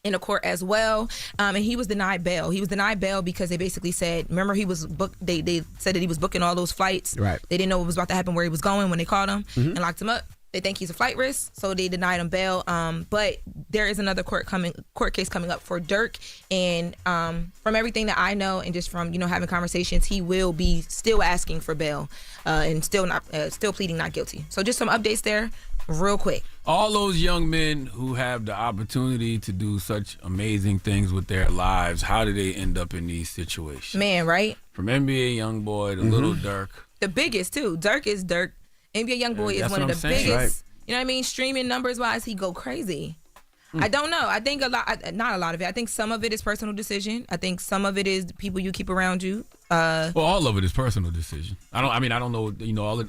in a court as well, and he was denied bail. He was denied bail because they basically said, remember he was booked. They said that he was booking all those flights. Right. They didn't know what was about to happen where he was going when they caught him and locked him up. They think he's a flight risk, so they denied him bail. But there is another court case coming up for Durk, and from everything that I know and just from having conversations, he will be still asking for bail and still pleading not guilty. So just some updates there, real quick. All those young men who have the opportunity to do such amazing things with their lives, how do they end up in these situations? Man, right? From NBA YoungBoy to Little Durk. The biggest too. Durk is Durk. NBA YoungBoy is one of the biggest. Right. You know what I mean? Streaming numbers wise, he go crazy. I don't know. I think not a lot of it. I think some of it is personal decision. I think some of it is the people you keep around you. Well, all of it is personal decision. I don't know.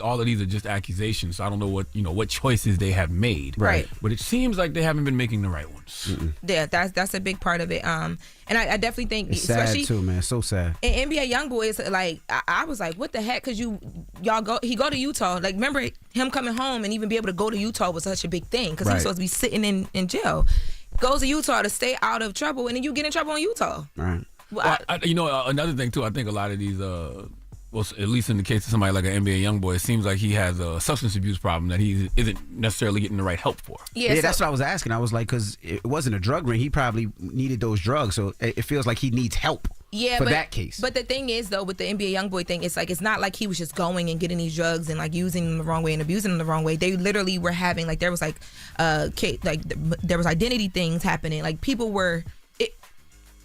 All of these are just accusations. So I don't know what choices they have made. Right. But it seems like they haven't been making the right ones. Yeah, that's a big part of it. And I definitely think it's sad too, man. So sad. And NBA YoungBoy is like, I was like, what the heck? Because he go to Utah. Like, remember him coming home and even be able to go to Utah was such a big thing because he was supposed to be sitting in jail. Goes to Utah to stay out of trouble, and then you get in trouble in Utah. Right. Well, another thing too. I think a lot of these, at least in the case of somebody like an NBA YoungBoy, it seems like he has a substance abuse problem that he isn't necessarily getting the right help for. Yeah, that's what I was asking. I was like, because it wasn't a drug ring, he probably needed those drugs, so it feels like he needs help. Yeah, for that case. But the thing is, though, with the NBA YoungBoy thing, it's like it's not like he was just going and getting these drugs and like using them the wrong way and abusing them the wrong way. They literally were having there was there was identity things happening. Like people were.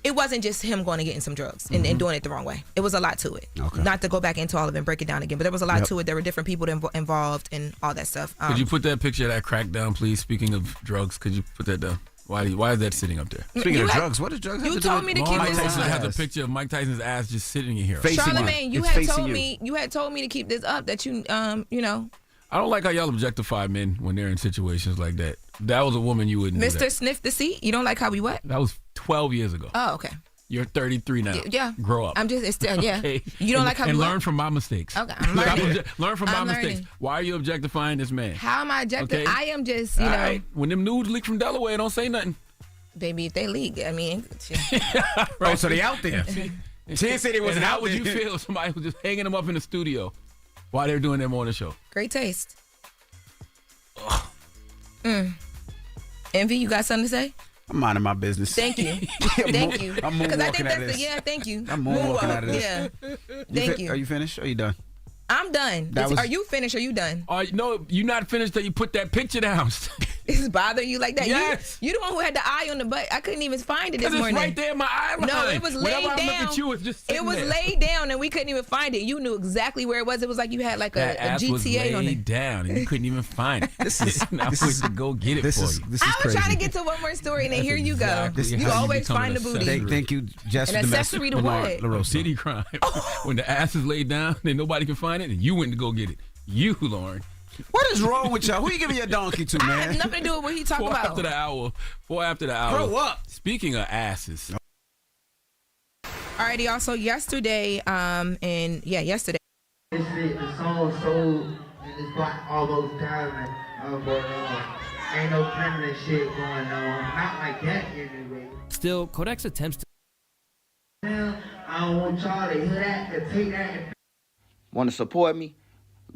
It wasn't just him going to getting some drugs and doing it the wrong way. It was a lot to it. Okay. Not to go back into all of it and break it down again, but there was a lot to it. There were different people involved and all that stuff. Could you put that picture of that crack down, please? Speaking of drugs, could you put that down? Why is that sitting up there? Speaking of drugs, what does drugs have to do with? You told me to keep Mike this Tyson up. has a picture of Mike Tyson's ass just sitting in here. Charlamagne, you had told me to keep this up. That you know. I don't like how y'all objectify men when they're in situations like that. That was a woman you wouldn't. Mr. Sniff the Seat. You don't like how we what? That was 12 years ago. Oh, okay. You're 33 now. Yeah. Grow up. I'm just, it's still, yeah. Okay. You don't like how and we learn look? from my mistakes. Okay, I'm learning. Learn from my I'm mistakes. learning. Why are you objectifying this man? How am I objective? Okay. I am just, you All know. right. When them nudes leak from Delaware, don't say nothing. Baby, if they leak, I mean. Oh, so they out there. She said it wasn't And how out would there. you feel if somebody was just hanging them up in the studio while they're doing their morning show? Great taste. Envy, you got something to say? I'm minding my business. Thank you. Thank you. I'm Because I moonwalking think out of that's this. yeah, thank you. I'm moonwalking out of this. Yeah. Thank you. Are you finished? Or are you done? I'm done. That was- Are you finished? Are you done? No, you're not finished till you put that picture down. Is it bothering you like that? Yes. You the one who had the eye on the butt. I couldn't even find it this Because it's morning. right there in my eye line. No, it was laid Whenever down. I look at you, it's just It sitting was there. laid down and we couldn't even find it. You knew exactly where it was. It was like you had like That a ass was GTA on laid it. down and you couldn't even find it. This is I this went is to go get it this for is you. this is I was crazy. trying to get to one more story and then here you go. exactly This- You how you always become find an the booty. Thank you, Jess, An for the message. accessory to what? LaRosa. City crime. When the ass is laid down and nobody can find it, and you went to go get it. You, Lauren. What is wrong with y'all? Who you giving your donkey to, I man? have nothing to do with what he talking Four about. after the hour. 4 after the hour. Grow up. Speaking of asses. Alrighty, also yesterday, yesterday. This shit, the song sold in this block almost diamond, but ain't no permanent shit going on. Not like that anyway. Still, Kodak's attempts to I don't want y'all to hear that, to take that and Want to support me?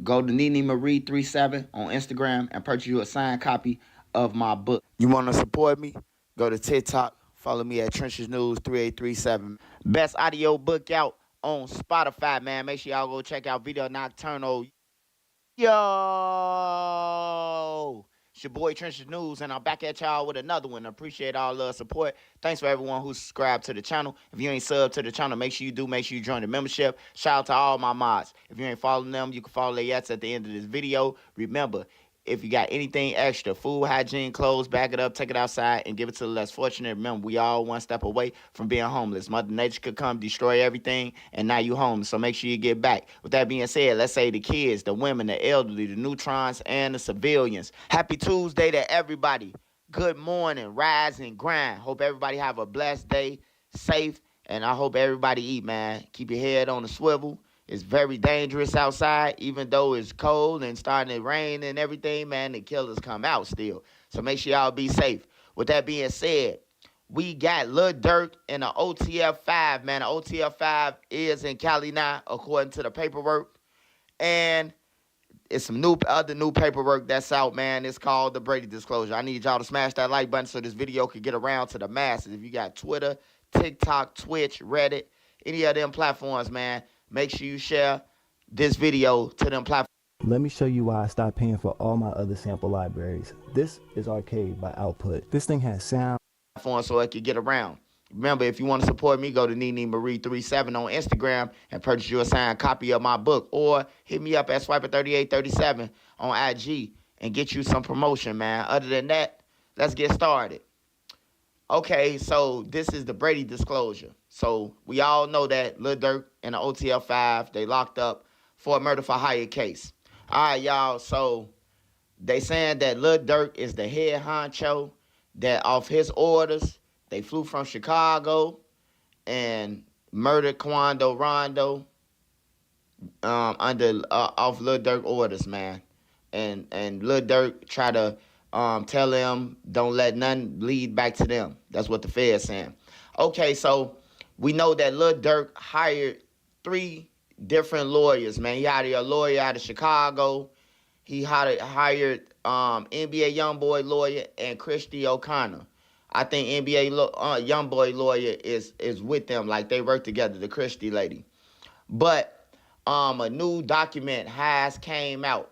Go to Nene Marie 37 on Instagram and purchase you a signed copy of my book. You want to support me? Go to TikTok. Follow me at Trenches News 3837. Best audio book out on Spotify, man. Make sure y'all go check out Video Nocturnal. Yo! It's your boy Trenches News, and I'm back at y'all with another one. Appreciate all the support. Thanks for everyone who subscribed to the channel. If you ain't subbed to the channel, make sure you do. Make sure you join the membership. Shout out to all my mods. If you ain't following them, you can follow their at the end of this video. Remember, if you got anything extra, food, hygiene, clothes, bag it up, take it outside, and give it to the less fortunate. Remember, we all one step away from being homeless. Mother Nature could come destroy everything, and now you homeless, so make sure you get back. With that being said, let's say the kids, the women, the elderly, the neutrons, and the civilians. Happy Tuesday to everybody. Good morning, rise and grind. Hope everybody have a blessed day, safe, and I hope everybody eat, man. Keep your head on the swivel. It's very dangerous outside, even though it's cold and starting to rain and everything, man, the killers come out still. So make sure y'all be safe. With that being said, we got Lildurk in the OTF 5, man. The OTF 5 is in Cali now, according to the paperwork. And it's some other new paperwork that's out, man. It's called the Brady Disclosure. I need y'all to smash that like button so this video could get around to the masses. If you got Twitter, TikTok, Twitch, Reddit, any of them platforms, man, make sure you share this video to them platforms. Let me show you why I stopped paying for all my other sample libraries. This is Arcade by Output. This thing has sound So it could get around. Remember, if you want to support me, go to Nene Marie 37 on Instagram and purchase you a signed copy of my book, or hit me up at Swiper3837 on IG and get you some promotion, man. Other than that, let's get started. Okay, so this is the Brady Disclosure. So we all know that Lil Durk and the OTL 5, they locked up for a murder for hire case. All right, y'all, so they saying that Lil Durk is the head honcho, that off his orders, they flew from Chicago and murdered Quando Rondo under off Lil Durk orders, man. And Lil Durk try to tell them don't let none lead back to them. That's what the Fed's saying. Okay, so we know that Lil Durk hired 3 different lawyers, man. He hired a lawyer out of Chicago. He hired NBA YoungBoy lawyer and Christy O'Connor. I think NBA YoungBoy lawyer is with them, like they work together, the Christy lady. But a new document has came out.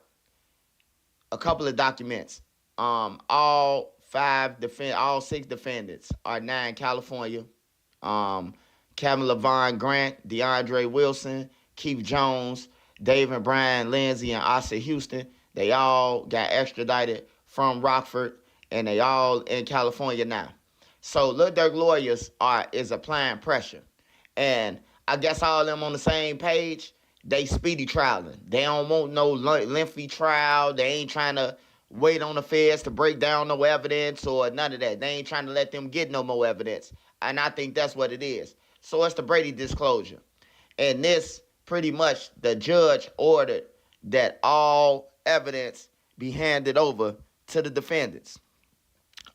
A couple of documents. All 6 defendants are now in California. Kevin LaVon Grant, DeAndre Wilson, Keith Jones, David Brian Lindsay, and Asa Houston. They all got extradited from Rockford, and they all in California now. So Lil Durk lawyers is applying pressure. And I guess all of them on the same page, they speedy trialing. They don't want no lengthy trial. They ain't trying to wait on the feds to break down no evidence or none of that. They ain't trying to let them get no more evidence. And I think that's what it is. So it's the Brady disclosure. And this, pretty much, the judge ordered that all evidence be handed over to the defendants.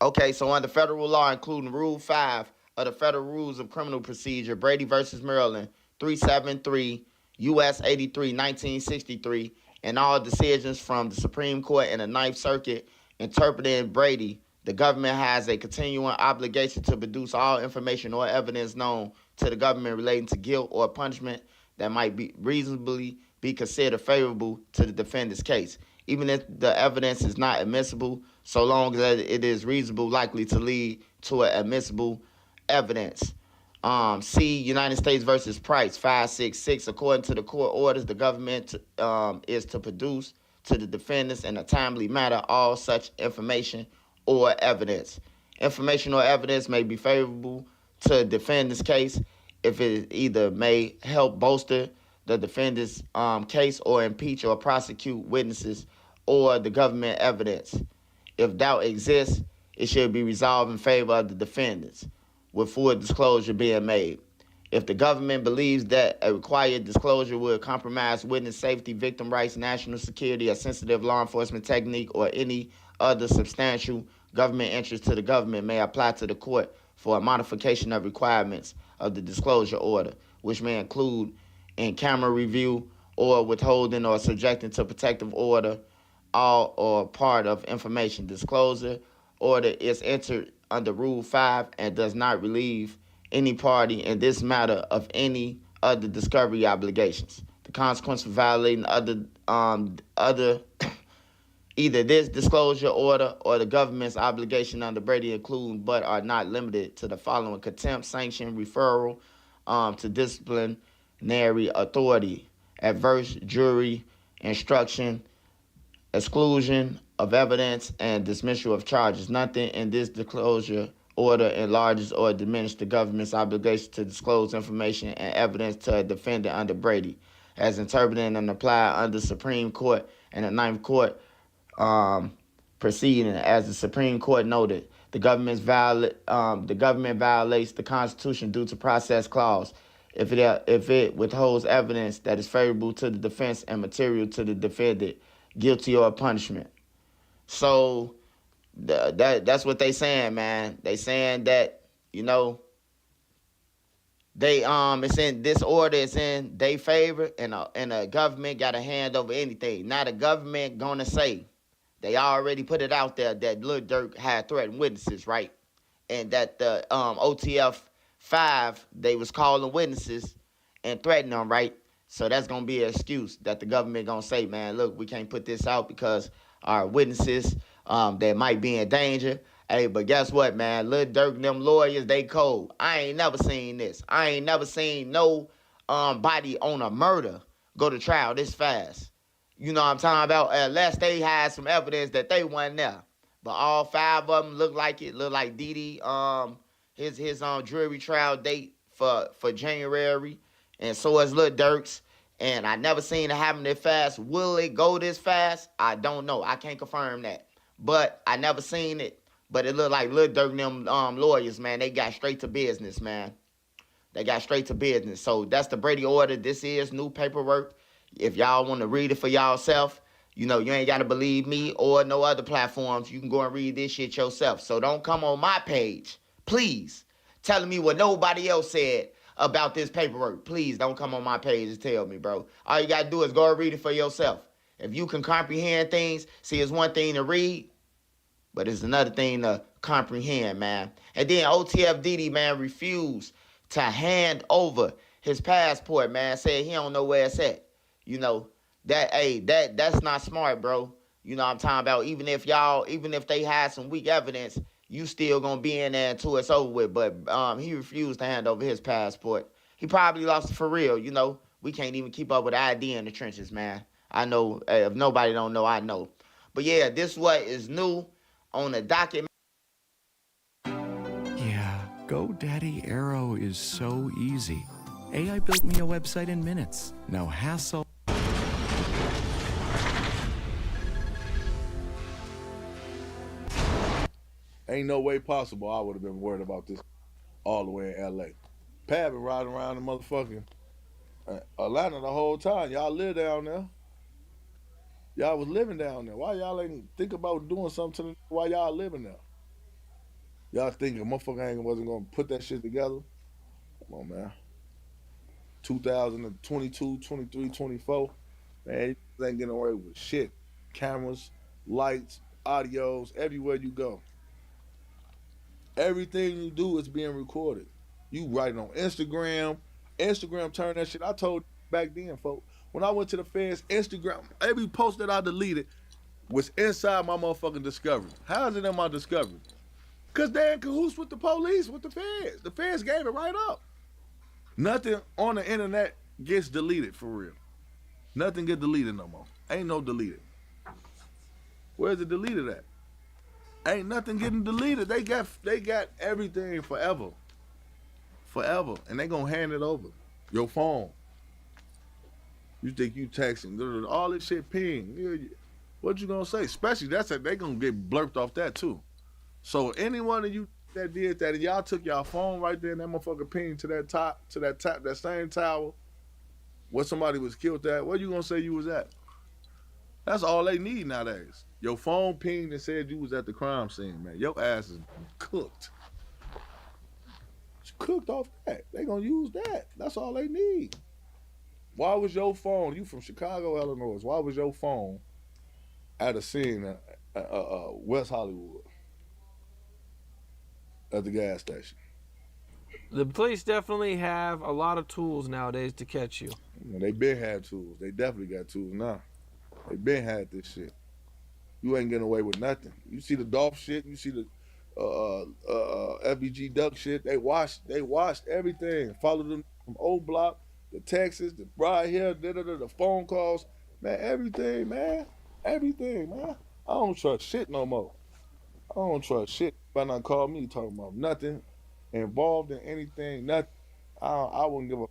Okay, so under federal law, including Rule 5 of the Federal Rules of Criminal Procedure, Brady versus Maryland, 373, U.S. 83, 1963, and all decisions from the Supreme Court and the Ninth Circuit interpreting Brady, the government has a continuing obligation to produce all information or evidence known to the government relating to guilt or punishment that might be reasonably be considered favorable to the defendant's case, even if the evidence is not admissible, so long as it is reasonably likely to lead to an admissible evidence. See United States versus Price 566. According to the court orders, the government is to produce to the defendants in a timely manner all such information or evidence. Information or evidence may be favorable to the defendant's case if it either may help bolster the defendant's case or impeach or prosecute witnesses or the government evidence. If doubt exists, it should be resolved in favor of the defendants, with full disclosure being made. If the government believes that a required disclosure would compromise witness safety, victim rights, national security, a sensitive law enforcement technique, or any other substantial government interest to the government, may apply to the court for a modification of requirements of the disclosure order, which may include in-camera review or withholding or subjecting to protective order all or part of information. Disclosure order is entered under Rule 5 and does not relieve any party in this matter of any other discovery obligations. The consequence for violating either this disclosure order or the government's obligation under Brady include but are not limited to the following: contempt, sanction, referral to disciplinary authority, adverse jury instruction, exclusion of evidence, and dismissal of charges. Nothing in this disclosure order enlarges or diminishes the government's obligation to disclose information and evidence to a defendant under Brady, as interpreted and applied under Supreme Court and the Ninth Court proceeding. As the Supreme Court noted, the government violates the Constitution due to process clause if it withholds evidence that is favorable to the defense and material to the defendant, guilty or punishment. So that's what they saying, man. They saying that, you know, they it's in this order, it's in they favor, and the government got a hand over anything. Now the government gonna say, they already put it out there that Lildurk had threatened witnesses, right? And that the OTF 5, they was calling witnesses and threatening them, right? So that's going to be an excuse that the government going to say, man, look, we can't put this out because our witnesses, that might be in danger. Hey, but guess what, man? Lildurk and them lawyers, they cold. I ain't never seen this. I ain't never seen no body on a murder go to trial this fast. You know what I'm talking about? Unless they had some evidence that they wasn't there. But all 5 of them look like it. Look like Didi, his jury trial date for January. And so is Lildurk's. And I never seen it happen this fast. Will it go this fast? I don't know. I can't confirm that. But I never seen it. But it looked like Lildurk and them lawyers, man, they got straight to business, man. They got straight to business. So that's the Brady order. This is new paperwork. If y'all want to read it for y'allself, you know, you ain't got to believe me or no other platforms. You can go and read this shit yourself. So don't come on my page, please, telling me what nobody else said about this paperwork. Please don't come on my page and tell me, bro. All you got to do is go and read it for yourself. If you can comprehend things, see, it's one thing to read, but it's another thing to comprehend, man. And then OTF Didi, man, refused to hand over his passport, man. Said he don't know where it's at. You know, that's not smart, bro. You know what I'm talking about? Even if they had some weak evidence, you still gonna be in there until it's over with. But he refused to hand over his passport. He probably lost it for real, you know. We can't even keep up with ID in the trenches, man. I know, if nobody don't know, I know. But yeah, this what is new on the docket. Yeah, GoDaddy Arrow is so easy. AI built me a website in minutes. No hassle. Ain't no way possible I would have been worried about this all the way in LA. Pat been riding around the motherfucking Atlanta the whole time. Y'all live down there. Y'all was living down there. Why y'all ain't think about doing something to why y'all living there? Y'all think a motherfucker wasn't gonna put that shit together? Come on, man. 2022, 23, 24. Man, you ain't getting away with shit. Cameras, lights, audios, everywhere you go. Everything you do is being recorded. You writing on Instagram. Instagram turned that shit. I told you back then, folks. When I went to the feds, Instagram, every post that I deleted was inside my motherfucking discovery. How is it in my discovery? Because they in cahoots with the police, with the feds. The feds gave it right up. Nothing on the internet gets deleted for real. Nothing get deleted no more. Ain't no deleted. Where's it deleted at? Ain't nothing getting deleted. They got everything forever. Forever. And they gonna hand it over. Your phone. You think you texting, all this shit ping. What you gonna say? Especially they gonna get blurped off that too. So any one of you that did that, and y'all took y'all phone right there and that motherfucker ping to that same tower where somebody was killed at, where you gonna say you was at? That's all they need nowadays. Your phone pinged and said you was at the crime scene, man. Your ass is cooked. It's cooked off that. They gonna use that. That's all they need. Why was your phone, you from Chicago, Illinois, why was your phone at a scene at West Hollywood at the gas station? The police definitely have a lot of tools nowadays to catch you. They been had tools. They definitely got tools now. They been had this shit. You ain't getting away with nothing. You see the Dolph shit, you see the FBG Duck shit, they watched everything. Followed them from O Block, the Texas, the ride here, the phone calls, man, everything, man. Everything, man. I don't trust shit no more. I don't trust shit. If not call me talking about nothing, involved in anything, nothing. I wouldn't give a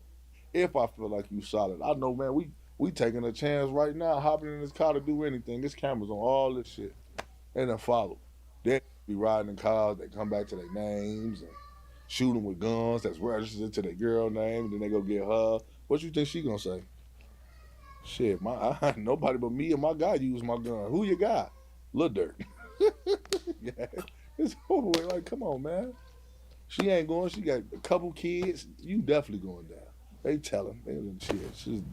if I feel like you solid. I know, man, we taking a chance right now, hopping in this car to do anything. There's cameras on all this shit. And then follow. They be riding in cars, they come back to their names and shoot them with guns that's registered to their girl name, and then they go get her. What you think she gonna say? Shit, nobody but me and my guy use my gun. Who you got? Lildurk. Yeah, it's over with. Like, come on, man. She ain't going. She got a couple kids. You definitely going down. They tell him. She's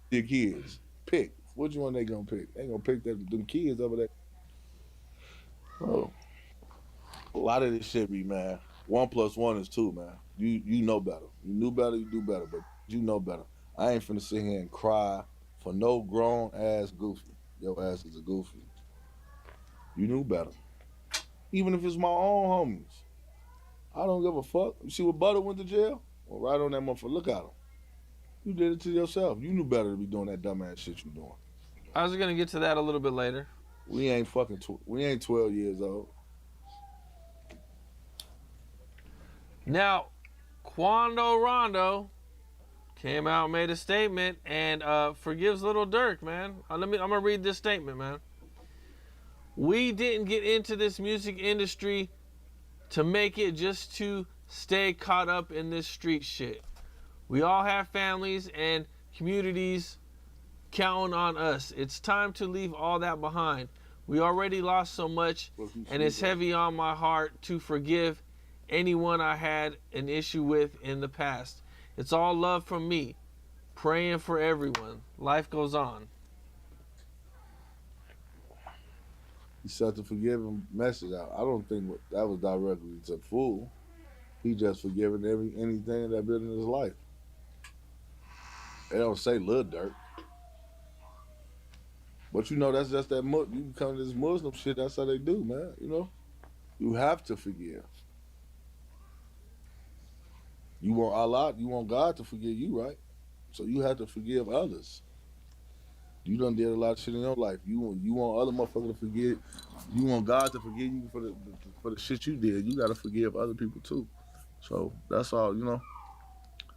the kids. Pick. Which one they gonna pick? They gonna pick them kids over there. Oh, a lot of this shit be, man. 1 + 1 is 2, man. You know better. You knew better, you do better, but you know better. I ain't finna sit here and cry for no grown ass goofy. Your ass is a goofy. You knew better. Even if it's my own homies. I don't give a fuck. You see what Butter went to jail? Well, right on that motherfucker. Look at him. You did it to yourself. You knew better to be doing that dumbass shit you doing. I was gonna get to that a little bit later. We ain't 12 years old. Now, Quando Rondo came out and made a statement and forgives Little Durk, man. I'm gonna read this statement, man. We didn't get into this music industry to make it just to stay caught up in this street shit. We all have families and communities counting on us. It's time to leave all that behind. We already lost so much, and it's heavy on my heart to forgive anyone I had an issue with in the past. It's all love from me, praying for everyone. Life goes on. He sent the forgiving message out. I don't think that was directly to Fool. He just forgiven anything that been in his life. They don't say Lildurk. But you know, that's just that you become this Muslim shit, that's how they do, man, you know? You have to forgive. You want Allah, you want God to forgive you, right? So you have to forgive others. You done did a lot of shit in your life. You want other motherfuckers to forgive. You want God to forgive you for the shit you did. You gotta forgive other people too. So that's all, you know.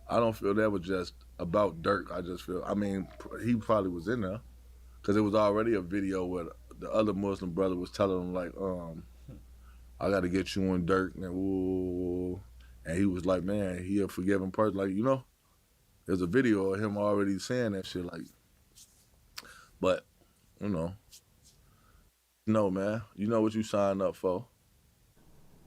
I don't feel that was just about Durk. I just feel, I mean, he probably was in there. Because it was already a video where the other Muslim brother was telling him, like, I got to get you on Durk. And, ooh. And he was like, man, he a forgiving person. Like, you know, there's a video of him already saying that shit. Like, but, you know, no, man. You know what you signed up for.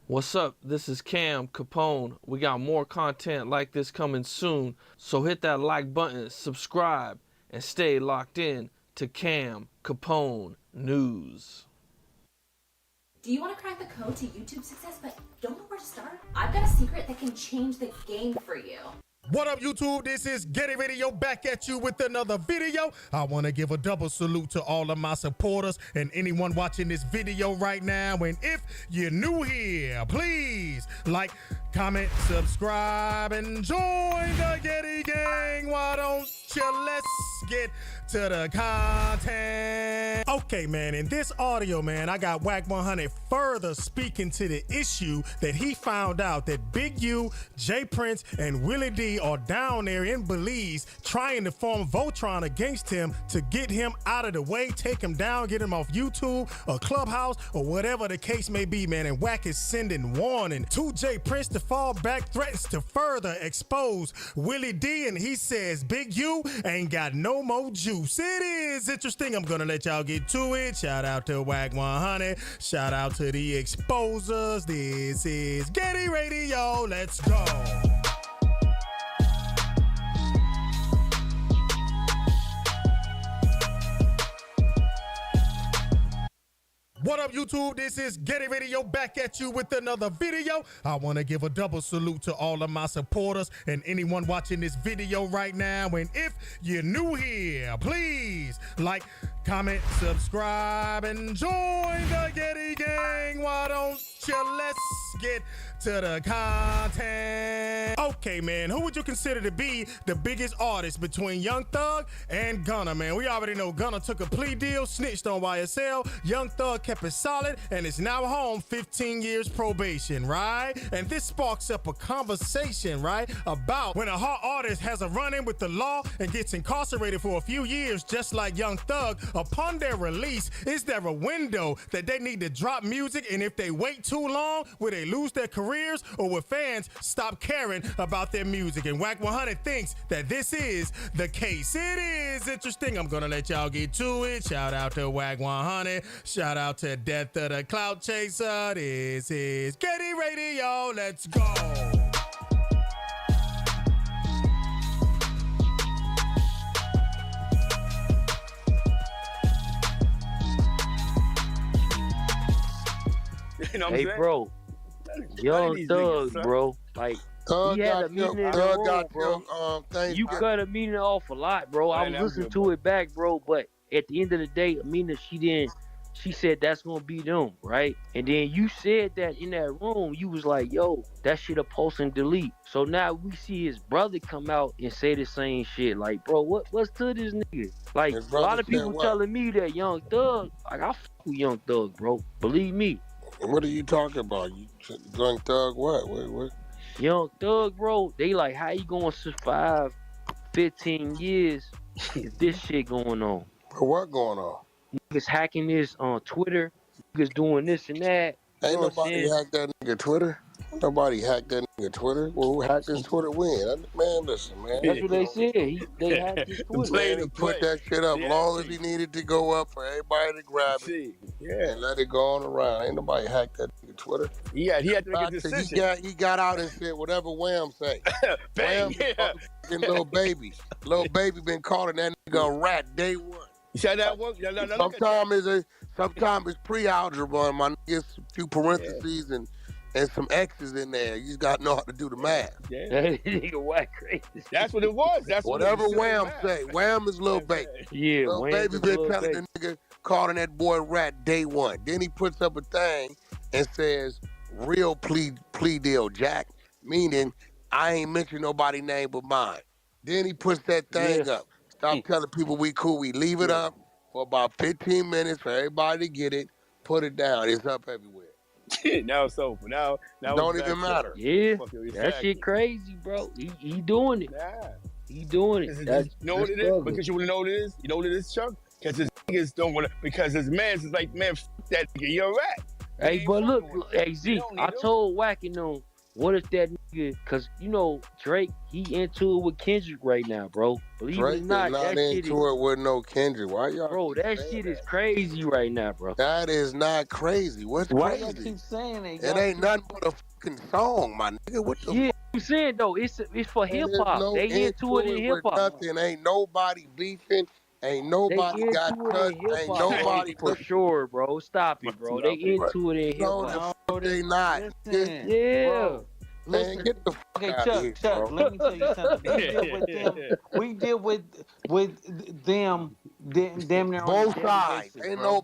What's up? This is Cam Capone. We got more content like this coming soon. So hit that like button, subscribe, and stay locked in to Cam Capone News. Do you want to crack the code to YouTube success but don't know where to start? I've got a secret that can change the game for you. What up, YouTube? This is Getty Radio back at you with another video. I want to give a double salute to all of my supporters and anyone watching this video right now. And if you're new here, please like, comment, subscribe, and join the Getty Gang. Why don't you? Let's get to the content. Okay, man, in this audio, man, I got Wack100 further speaking to the issue that he found out that Big U, J Prince, and Willie D are down there in Belize trying to form Voltron against him to get him out of the way, take him down, get him off YouTube or Clubhouse or whatever the case may be, man. And Wack is sending warning to J Prince to fall back, threatens to further expose Willie D, and he says Big U ain't got no more juice. It is interesting. I'm gonna let y'all get to it. Shout out to Wack100. Shout out to the exposers. This is Getty Radio. Let's go. What up, YouTube? This is Getty Radio back at you with another video. I want to give a double salute to all of my supporters and anyone watching this video right now. And if you're new here, please like, comment, subscribe, and join the Getty Gang. Why don't you? Let's get to the content. Okay, man, who would you consider to be the biggest artist between Young Thug and Gunna, man? We already know Gunna took a plea deal, snitched on YSL. Young Thug kept it solid and is now home 15 years probation, right? And this sparks up a conversation, right, about when a hot artist has a run-in with the law and gets incarcerated for a few years, just like Young Thug. Upon their release, is there a window that they need to drop music? And if they wait too long, will they lose their careers, or will fans stop caring about their music? And Wack100 thinks that this is the case. It is interesting. I'm gonna let y'all get to it. Shout out to Wack100. Shout out to Death of the Clout Chaser. This is Getty Radio. Let's go. You know what I'm saying? Bro, Young Thug, bro, like he had a meeting in the room, bro. You cut a meeting off a lot, bro. I was listening to it back, bro. But at the end of the day, Amina, she said that's gonna be them, right? And then you said that in that room, you was like, yo, that shit a post and delete. So now we see his brother come out and say the same shit. Like, bro, what's to this nigga? Like, a lot of people telling me that Young Thug, like, I fuck with Young Thug, bro. Believe me. What are you talking about? Young Thug what? What? Young Thug, bro, they like, how you gonna survive 15 years if this shit going on? What going on? Niggas hacking this on Twitter. Niggas doing this and that. Ain't nobody hacked that nigga Twitter. Nobody hacked that nigga Twitter. Well, who hacked his Twitter when? Man, listen, man. That's what they said. They hacked his Twitter. Man, he put that shit up long as he needed to go up for everybody to grab it. And let it go on around. Ain't nobody hacked that nigga Twitter. Yeah, he had to make a decision. He got out and said whatever Wham say. Wham fucking Lil Baby. Lil Baby been calling that nigga a rat day one. You said that one? Sometimes it's pre-algebra and my niggas, a few parentheses and some X's in there. You just got to know how to do the math. Yeah. That nigga Wack crazy. That's what it was. That's whatever Wham say. Wham is Lil Baby. Yeah, Lil Baby been telling the nigga, calling that boy rat day one. Then he puts up a thing and says, real plea deal, Jack. Meaning, I ain't mention nobody's name but mine. Then he puts that thing up. Stop telling people we cool. We leave it up for about 15 minutes for everybody to get it. Put it down. It's up everywhere. Now it's over. Now don't even matter. Yeah, that shit crazy, bro. He doing it. Yeah. He doing it. You know what it is? Because you want to know what it is? You know what it is, Chuck? Because his niggas don't want to, because his man's is like, man, f that nigga, you're a rat. Hey, but look, hey, Z, I told Wack and them, What if that nigga? Cause you know Drake, he into it with Kendrick right now, bro. Believe Drake it or not, is not that shit into is, it with no Kendrick. Why y'all bro. keep That saying shit is that? crazy right now, bro. That is not crazy. What's Why y'all crazy? keep saying that? It ain't nothing but a fucking song, my nigga. What the Yeah, fuck? I'm saying though, it's for hip There's hop. no They into it in hip with hop. nothing. Ain't nobody beefing. Ain't They nobody got into it touched. in hip Ain't hop, bro. nobody For sure, bro. Stop it, bro. They into it in hip No, the hop. fuck they not. Listen, Yeah. bro. Man, Listen. get the fuck Okay, out of here, Chuck, bro. let me tell you something. We deal with them. We deal with them damn near on a Both daily sides. basis, Ain't bro.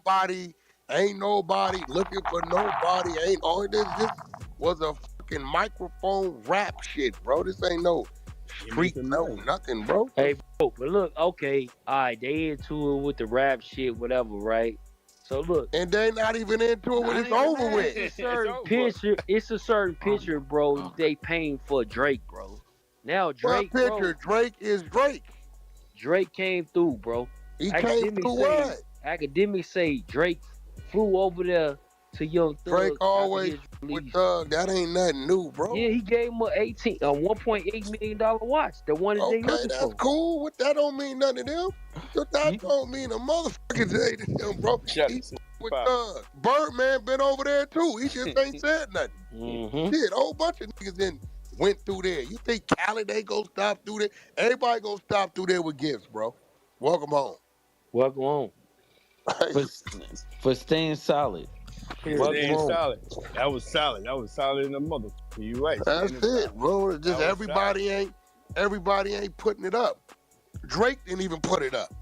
nobody looking for nobody. Ain't all this. This was a fucking microphone rap shit, bro. This ain't no street, no nothing, bro. Hey, bro, but look, okay, all right, they into it with the rap shit, whatever, right? So look, and they not even into it when it's over with. It's a certain picture. It's a certain picture, bro. They paying for Drake, bro. Now Drake, What picture? bro, Drake is Drake. Drake came through, bro. He came through what? Academics say Drake flew over there to Young Thug. Drake after always his with release. Thug. That ain't nothing new, bro. Yeah, he gave him a $1.8 million watch. The one that they Okay, looking that's for. cool. What that don't mean nothing to them. That don't mean a motherfucking thing to them, bro. He with Thug. Birdman been over there too. He just ain't said nothing. Shit, a whole bunch of niggas went through there. You think Khaled ain't gonna stop through there? Everybody gonna stop through there with gifts, bro. Welcome home. Welcome home. For staying solid. Staying solid. That was solid. That was solid in the motherfucker. You right. That's it, bro. Just everybody ain't putting it up. Drake didn't even put it up.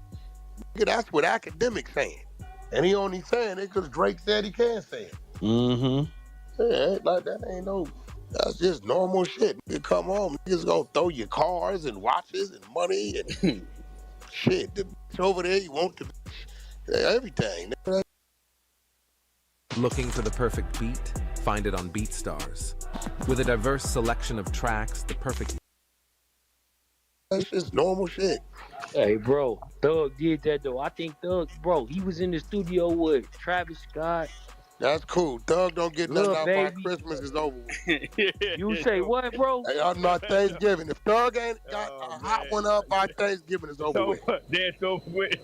Nigga, that's what Akademiks saying. And he only saying it because Drake said he can say it. Mm-hmm. Yeah, like that ain't no. That's just normal shit. Nigga, come home, niggas gonna throw you cars and watches and money and shit. The bitch over there, you want the everything. Looking for the perfect beat? Find it on BeatStars. With a diverse selection of tracks, the perfect. That's just normal shit. Hey, bro, Thug did that though. I think Thug, bro, he was in the studio with Travis Scott. That's cool. Thug don't get nothing out by Baby. Christmas is over with. You say what, bro? Hey, I'm not Thanksgiving. If Thug ain't got a hot one up by Thanksgiving, it's over with. That's over with.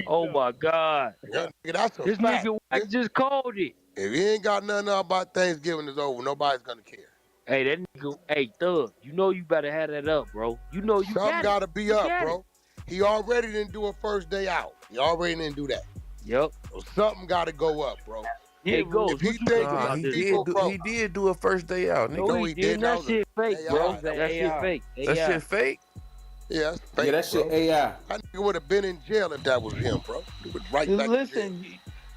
Oh my God. Yeah, nigga, that's a This fact. nigga Wack just called it. If he ain't got nothing up by Thanksgiving, it's over. Nobody's gonna care. Hey, that nigga, hey, Thug, you know you better have that up, bro. You know you Something got gotta be up, bro. He already didn't do a first day out. He already didn't do that. Yep. So something gotta go up, bro. Hey, Ghost, if he what you think think about these this, people, bro, He did do a first day out. Nigga. No, he didn't. That shit fake, bro. That shit fake. That shit fake? Yeah, that's fake, Yeah, that shit bro. AI. That nigga would have been in jail if that was him, bro. He was right back in jail. Listen,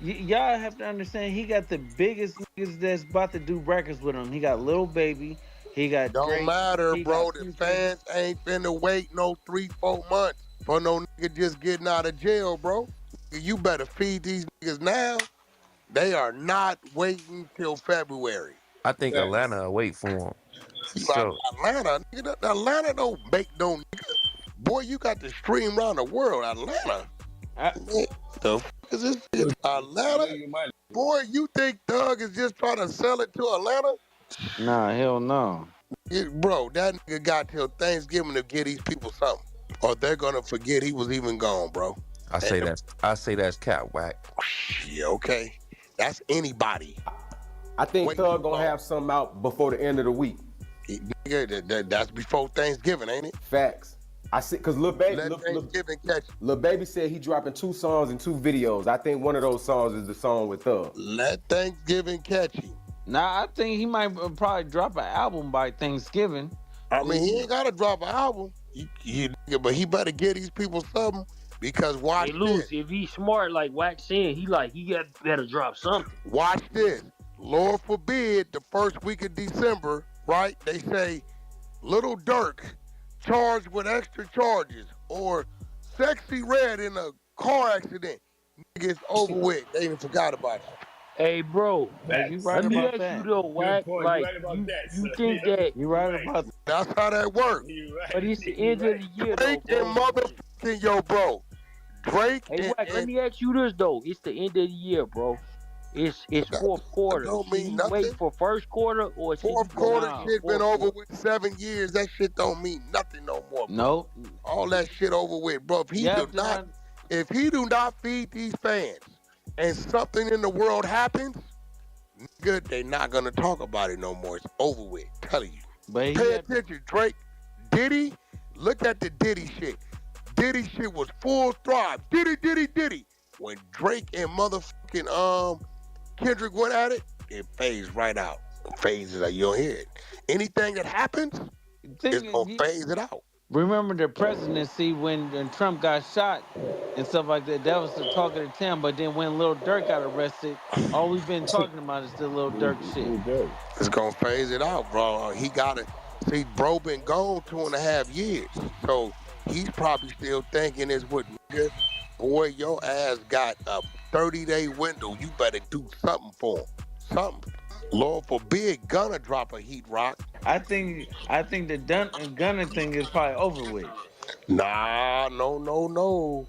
y'all have to understand, he got the biggest niggas that's about to do records with him. He got Lil Baby. He got Don't Drake, matter, he bro. got The fans ain't finna wait no 3-4 months for no nigga just getting out of jail, bro. You better feed these niggas now. They are not waiting till February. I think Atlanta will wait for him. So Atlanta, nigga, Atlanta don't make no nigga. Boy, you got to stream around the world, Atlanta. The fuck is this shit? Atlanta? Boy, you think Thug is just trying to sell it to Atlanta? Nah, hell no. Bro, that nigga got till Thanksgiving to get these people something. Or they're gonna forget he was even gone, bro. I say that's Cat Wack. Yeah, okay. That's anybody. I think Thug gonna have something out before the end of the week. Nigga, that's before Thanksgiving, ain't it? Facts. I see, cause Lil Baby, Let Thanksgiving catch you. Lil Baby said he dropping 2 songs and 2 videos. I think one of those songs is the song with Thug. Let Thanksgiving catch you. Nah, I think he might probably drop an album by Thanksgiving. I mean, he ain't gotta drop an album. But he better get these people something because watch this. If he's smart like Wack saying, he better drop something. Watch this. Lord forbid the first week of December, right? They say Little Durk charged with extra charges or Sexy Red in a car accident. Nigga, it's over with. They even forgot about it. Hey, bro, you right let me about ask that. you though, Wack, like, you think that... You right about that. That's how that works. But it's the end of the year, Drake though, and bro. motherfucking yo, bro. Drake Hey, Wack, let me ask you this, though. It's the end of the year, bro. It's fourth quarter. Don't mean Should he nothing. wait for first quarter or should Fourth he quarter go shit been fourth over quarter? with 7 years. That shit don't mean nothing no more, bro. Nope. All that shit over with, bro. If he do not feed these fans and something in the world happens, nigga, they not gonna talk about it no more. It's over with. I'm telling you. But Pay attention, Drake. Diddy, look at the Diddy shit. Diddy shit was full thrive. Diddy. When Drake and motherfucking Kendrick went at it, it phased right out. Phases out. You don't hear it. Anything that happens, it's gonna phase it out. Remember the presidency when Trump got shot and stuff like that. That was the talk of the town. But then when Lil Durk got arrested, all we've been talking about is the Lil Durk shit. It's gonna phase it out, bro. He gotta see, bro been gone 2.5 years. So he's probably still thinking is what, nigga, boy, your ass got a 30-day window. You better do something for him. Something. Lord forbid Gunna drop a heat rock. I think the Gunna thing is probably over with. Nah, no.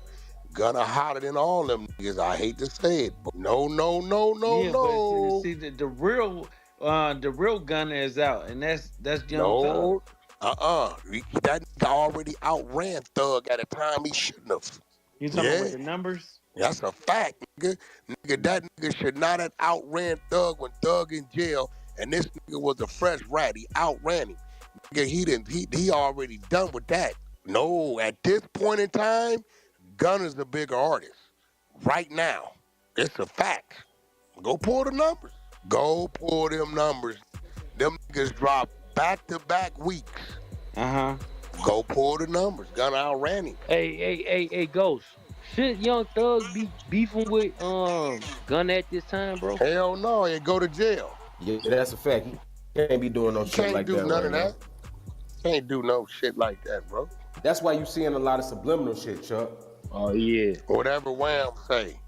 Gunna hotter than all them niggas. I hate to say it, but no. But see, the real Gunna is out, and that's Young Thug. That nigga already outran Thug at a time he shouldn't have. You talking about the numbers? That's a fact, nigga. That nigga should not have outran Thug when Thug in jail, and this nigga was a fresh rat. He outran him. Nigga, he already done with that. No, at this point in time, Gunna's the bigger artist. Right now. It's a fact. Go pull the numbers. Go pull them numbers. Them niggas drop back-to-back weeks. Go pull the numbers. Gunna outran him. Hey, Ghost. Should Young Thug be beefing with Gunna at this time, bro? Hell no, he go to jail. Yeah, that's a fact. He can't be doing no shit like that. Can't do none of that. Can't do no shit like that, bro. That's why you seeing a lot of subliminal shit, Chuck. Oh yeah. Whatever Wham say.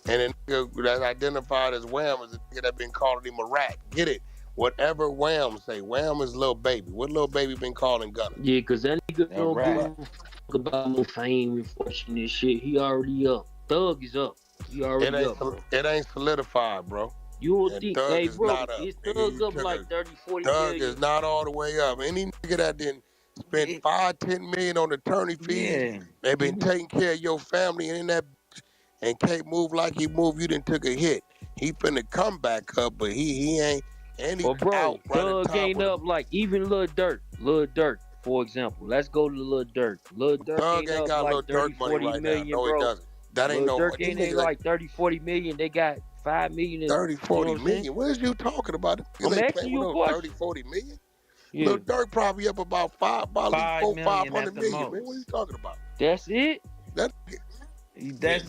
And the nigga that's identified as Wham is the nigga that been calling him a rat. Get it? Whatever Wham say. Wham is Lil Baby. What Lil Baby been calling Gunna? Yeah, cause that nigga don't give a fuck about no fame and fortune and shit. He already up. Thug is up. He already up. Bro. It ain't solidified, bro. You don't think, hey bro, it's Thug up like 30, 40 Thug million. is not all the way up. Any nigga that didn't spend $5-10 million on attorney fees, they been taking care of your family and in that and can't move like he moved, you done took a hit. He finna come back up, but he ain't. And he's bro, Thug ain't up like even Lil Durk, for example. Let's go to Lil Durk. Lil Durk Thug ain't got like Lil 30, Durk money 40 right million, now. No, bro. it doesn't. That ain't Lil no Durk ain't like 30, 40 million. They got 5 million. 30, 40 million. What is you talking about? I'm asking you a question. 30, 40 million? Yeah. Lil Durk probably up about $500 million. Man, what are you talking about? That's it? That's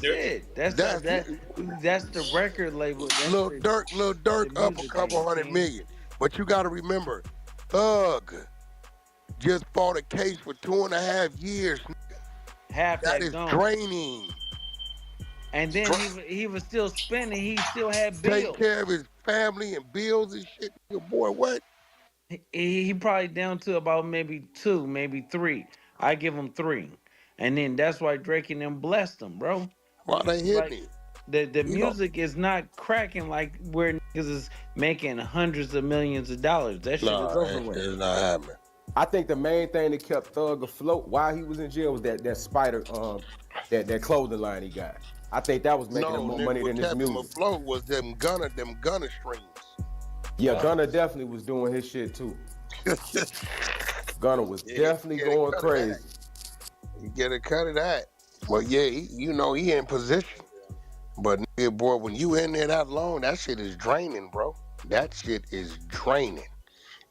it. That's the record label. Lil Durk up a couple $100 million. But you got to remember, Thug just fought a case for 2.5 years. Half that is gone. Draining. And then he was still spending. He still had bills. Take care of his family and bills and shit. Boy, what? He probably down to about maybe 2, maybe 3. I give him 3. And then that's why Drake and them blessed him, bro. Why they hit me? The music is not cracking like where niggas is making hundreds of millions of dollars. That shit is over with. It's not happening. I think the main thing that kept Thug afloat while he was in jail was that spider, that clothing line he got. I think that was making him more money than his music. What kept him afloat was them Gunna streams. Yeah, Gunna definitely was doing his shit too. Gunna was definitely going crazy. You get a cut of that. Well, yeah, he in position. But nigga, boy, when you in there that long, that shit is draining, bro. That shit is draining.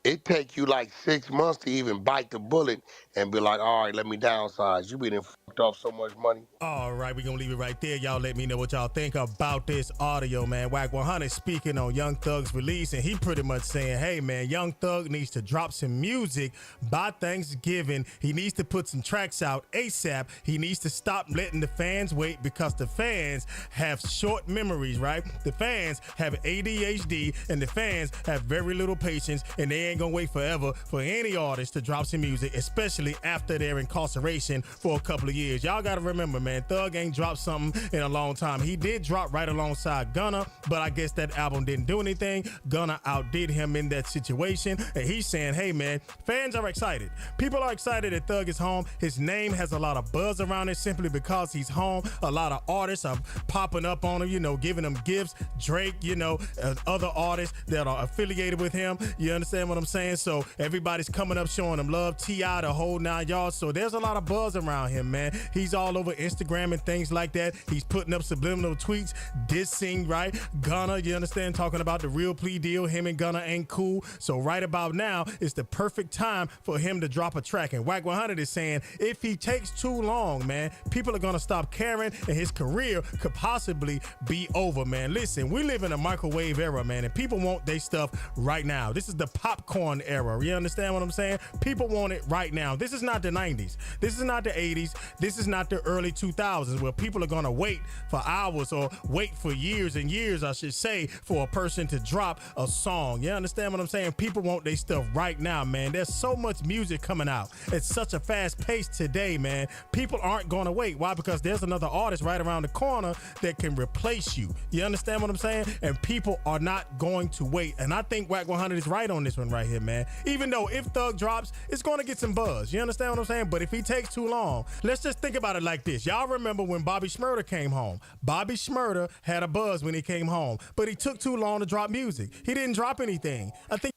It take you like 6 months to even bite the bullet and be like, all right, let me downsize. You been fucked off so much money. All right, we're going to leave it right there. Y'all let me know what y'all think about this audio, man. Wack100 speaking on Young Thug's release, and he pretty much saying, hey, man, Young Thug needs to drop some music by Thanksgiving. He needs to put some tracks out ASAP. He needs to stop letting the fans wait because the fans have short memories, right? The fans have ADHD, and the fans have very little patience, and they ain't gonna wait forever for any artist to drop some music, especially after their incarceration for a couple of years. years. Y'all got to remember, man, Thug ain't dropped something in a long time. He did drop right alongside Gunna, but I guess that album didn't do anything. Gunna outdid him in that situation, and he's saying, hey, man, fans are excited. People are excited that Thug is home. His name has a lot of buzz around it simply because he's home. A lot of artists are popping up on him, you know, giving him gifts. Drake, you know, other artists that are affiliated with him. You understand what I'm saying? So everybody's coming up showing him love. T.I. the whole 9 yards. So there's a lot of buzz around him, man. He's all over Instagram and things like that. He's putting up subliminal tweets, dissing, right? Gunna, you understand, talking about the real plea deal. Him and Gunna ain't cool. So right about now is the perfect time for him to drop a track. And Wack100 is saying if he takes too long, man, people are going to stop caring and his career could possibly be over, man. Listen, we live in a microwave era, man, and people want their stuff right now. This is the popcorn era. You understand what I'm saying? People want it right now. This is not the 90s. This is not the 80s. This is not the early 2000s where people are going to wait for hours or wait for years and years, I should say, for a person to drop a song. You understand what I'm saying? People want their stuff right now, man. There's so much music coming out. It's such a fast pace today, man. People aren't going to wait. Why? Because there's another artist right around the corner that can replace you. You understand what I'm saying? And people are not going to wait. And I think Wack100 is right on this one right here, man. Even though if Thug drops, it's going to get some buzz. You understand what I'm saying? But if he takes too long, let's just think about it like this. Y'all remember when Bobby Shmurda came home? Bobby Shmurda had a buzz when he came home, but he took too long to drop music. He didn't drop anything. I think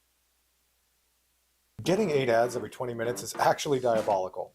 getting 8 ads every 20 minutes is actually diabolical.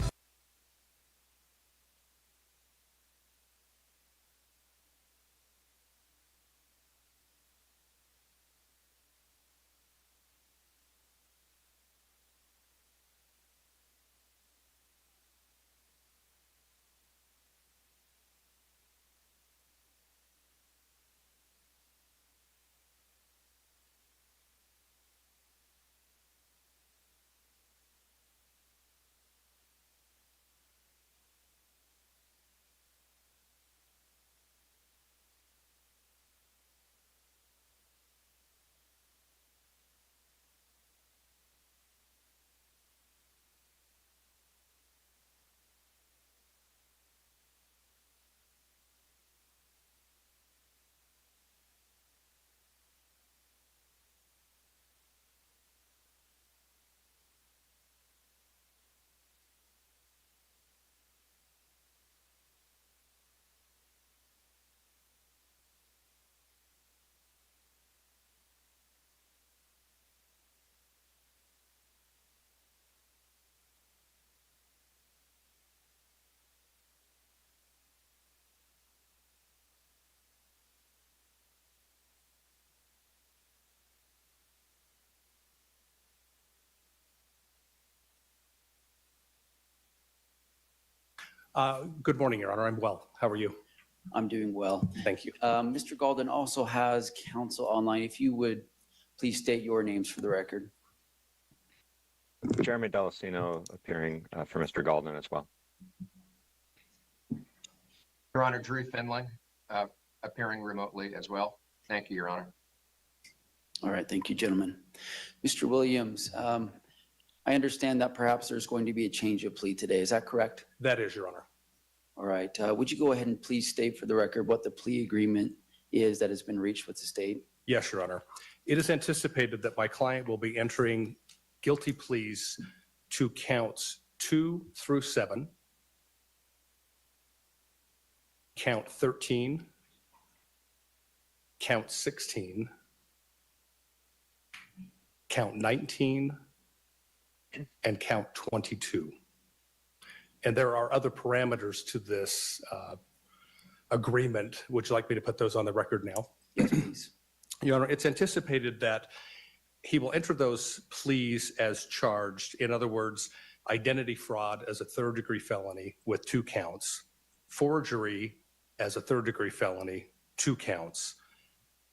Good morning, Your Honor. I'm well. How are you? I'm doing well. Thank you. Mr. Galden also has counsel online. If you would please state your names for the record. Jeremy Delacino appearing for Mr. Galden as well. Your Honor, Drew Finley appearing remotely as well. Thank you, Your Honor. All right. Thank you, gentlemen. Mr. Williams, I understand that perhaps there's going to be a change of plea today. Is that correct? That is, Your Honor. All right. Would you go ahead and please state for the record what the plea agreement is that has been reached with the state? Yes, Your Honor. It is anticipated that my client will be entering guilty pleas to counts 2 through 7, count 13, count 16, count 19, and count 22. And there are other parameters to this agreement. Would you like me to put those on the record now? Yes, please. Your Honor, it's anticipated that he will enter those pleas as charged. In other words, identity fraud as a third-degree felony with 2 counts, forgery as a third-degree felony, 2 counts,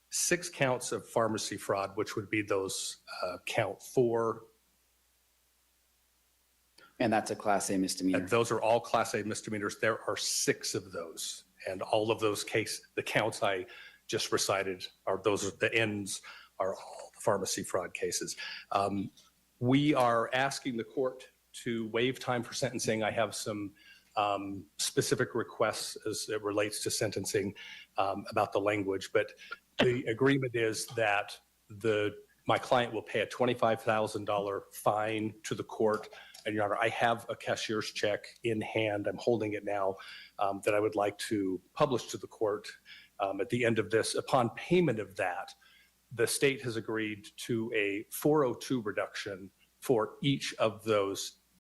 6 counts of pharmacy fraud, which would be those count 4. And that's a Class A misdemeanor. And those are all Class A misdemeanors. There are 6 of those. And all of those the counts I just recited the ends are all the pharmacy fraud cases. We are asking the court to waive time for sentencing. I have some specific requests as it relates to sentencing about the language, but the agreement is that my client will pay a $25,000 fine to the court. And Your Honor, I have a cashier's check in hand. I'm holding it now that I would like to publish to the court at the end of this. Upon payment of that, the state has agreed to a 402 reduction for each of those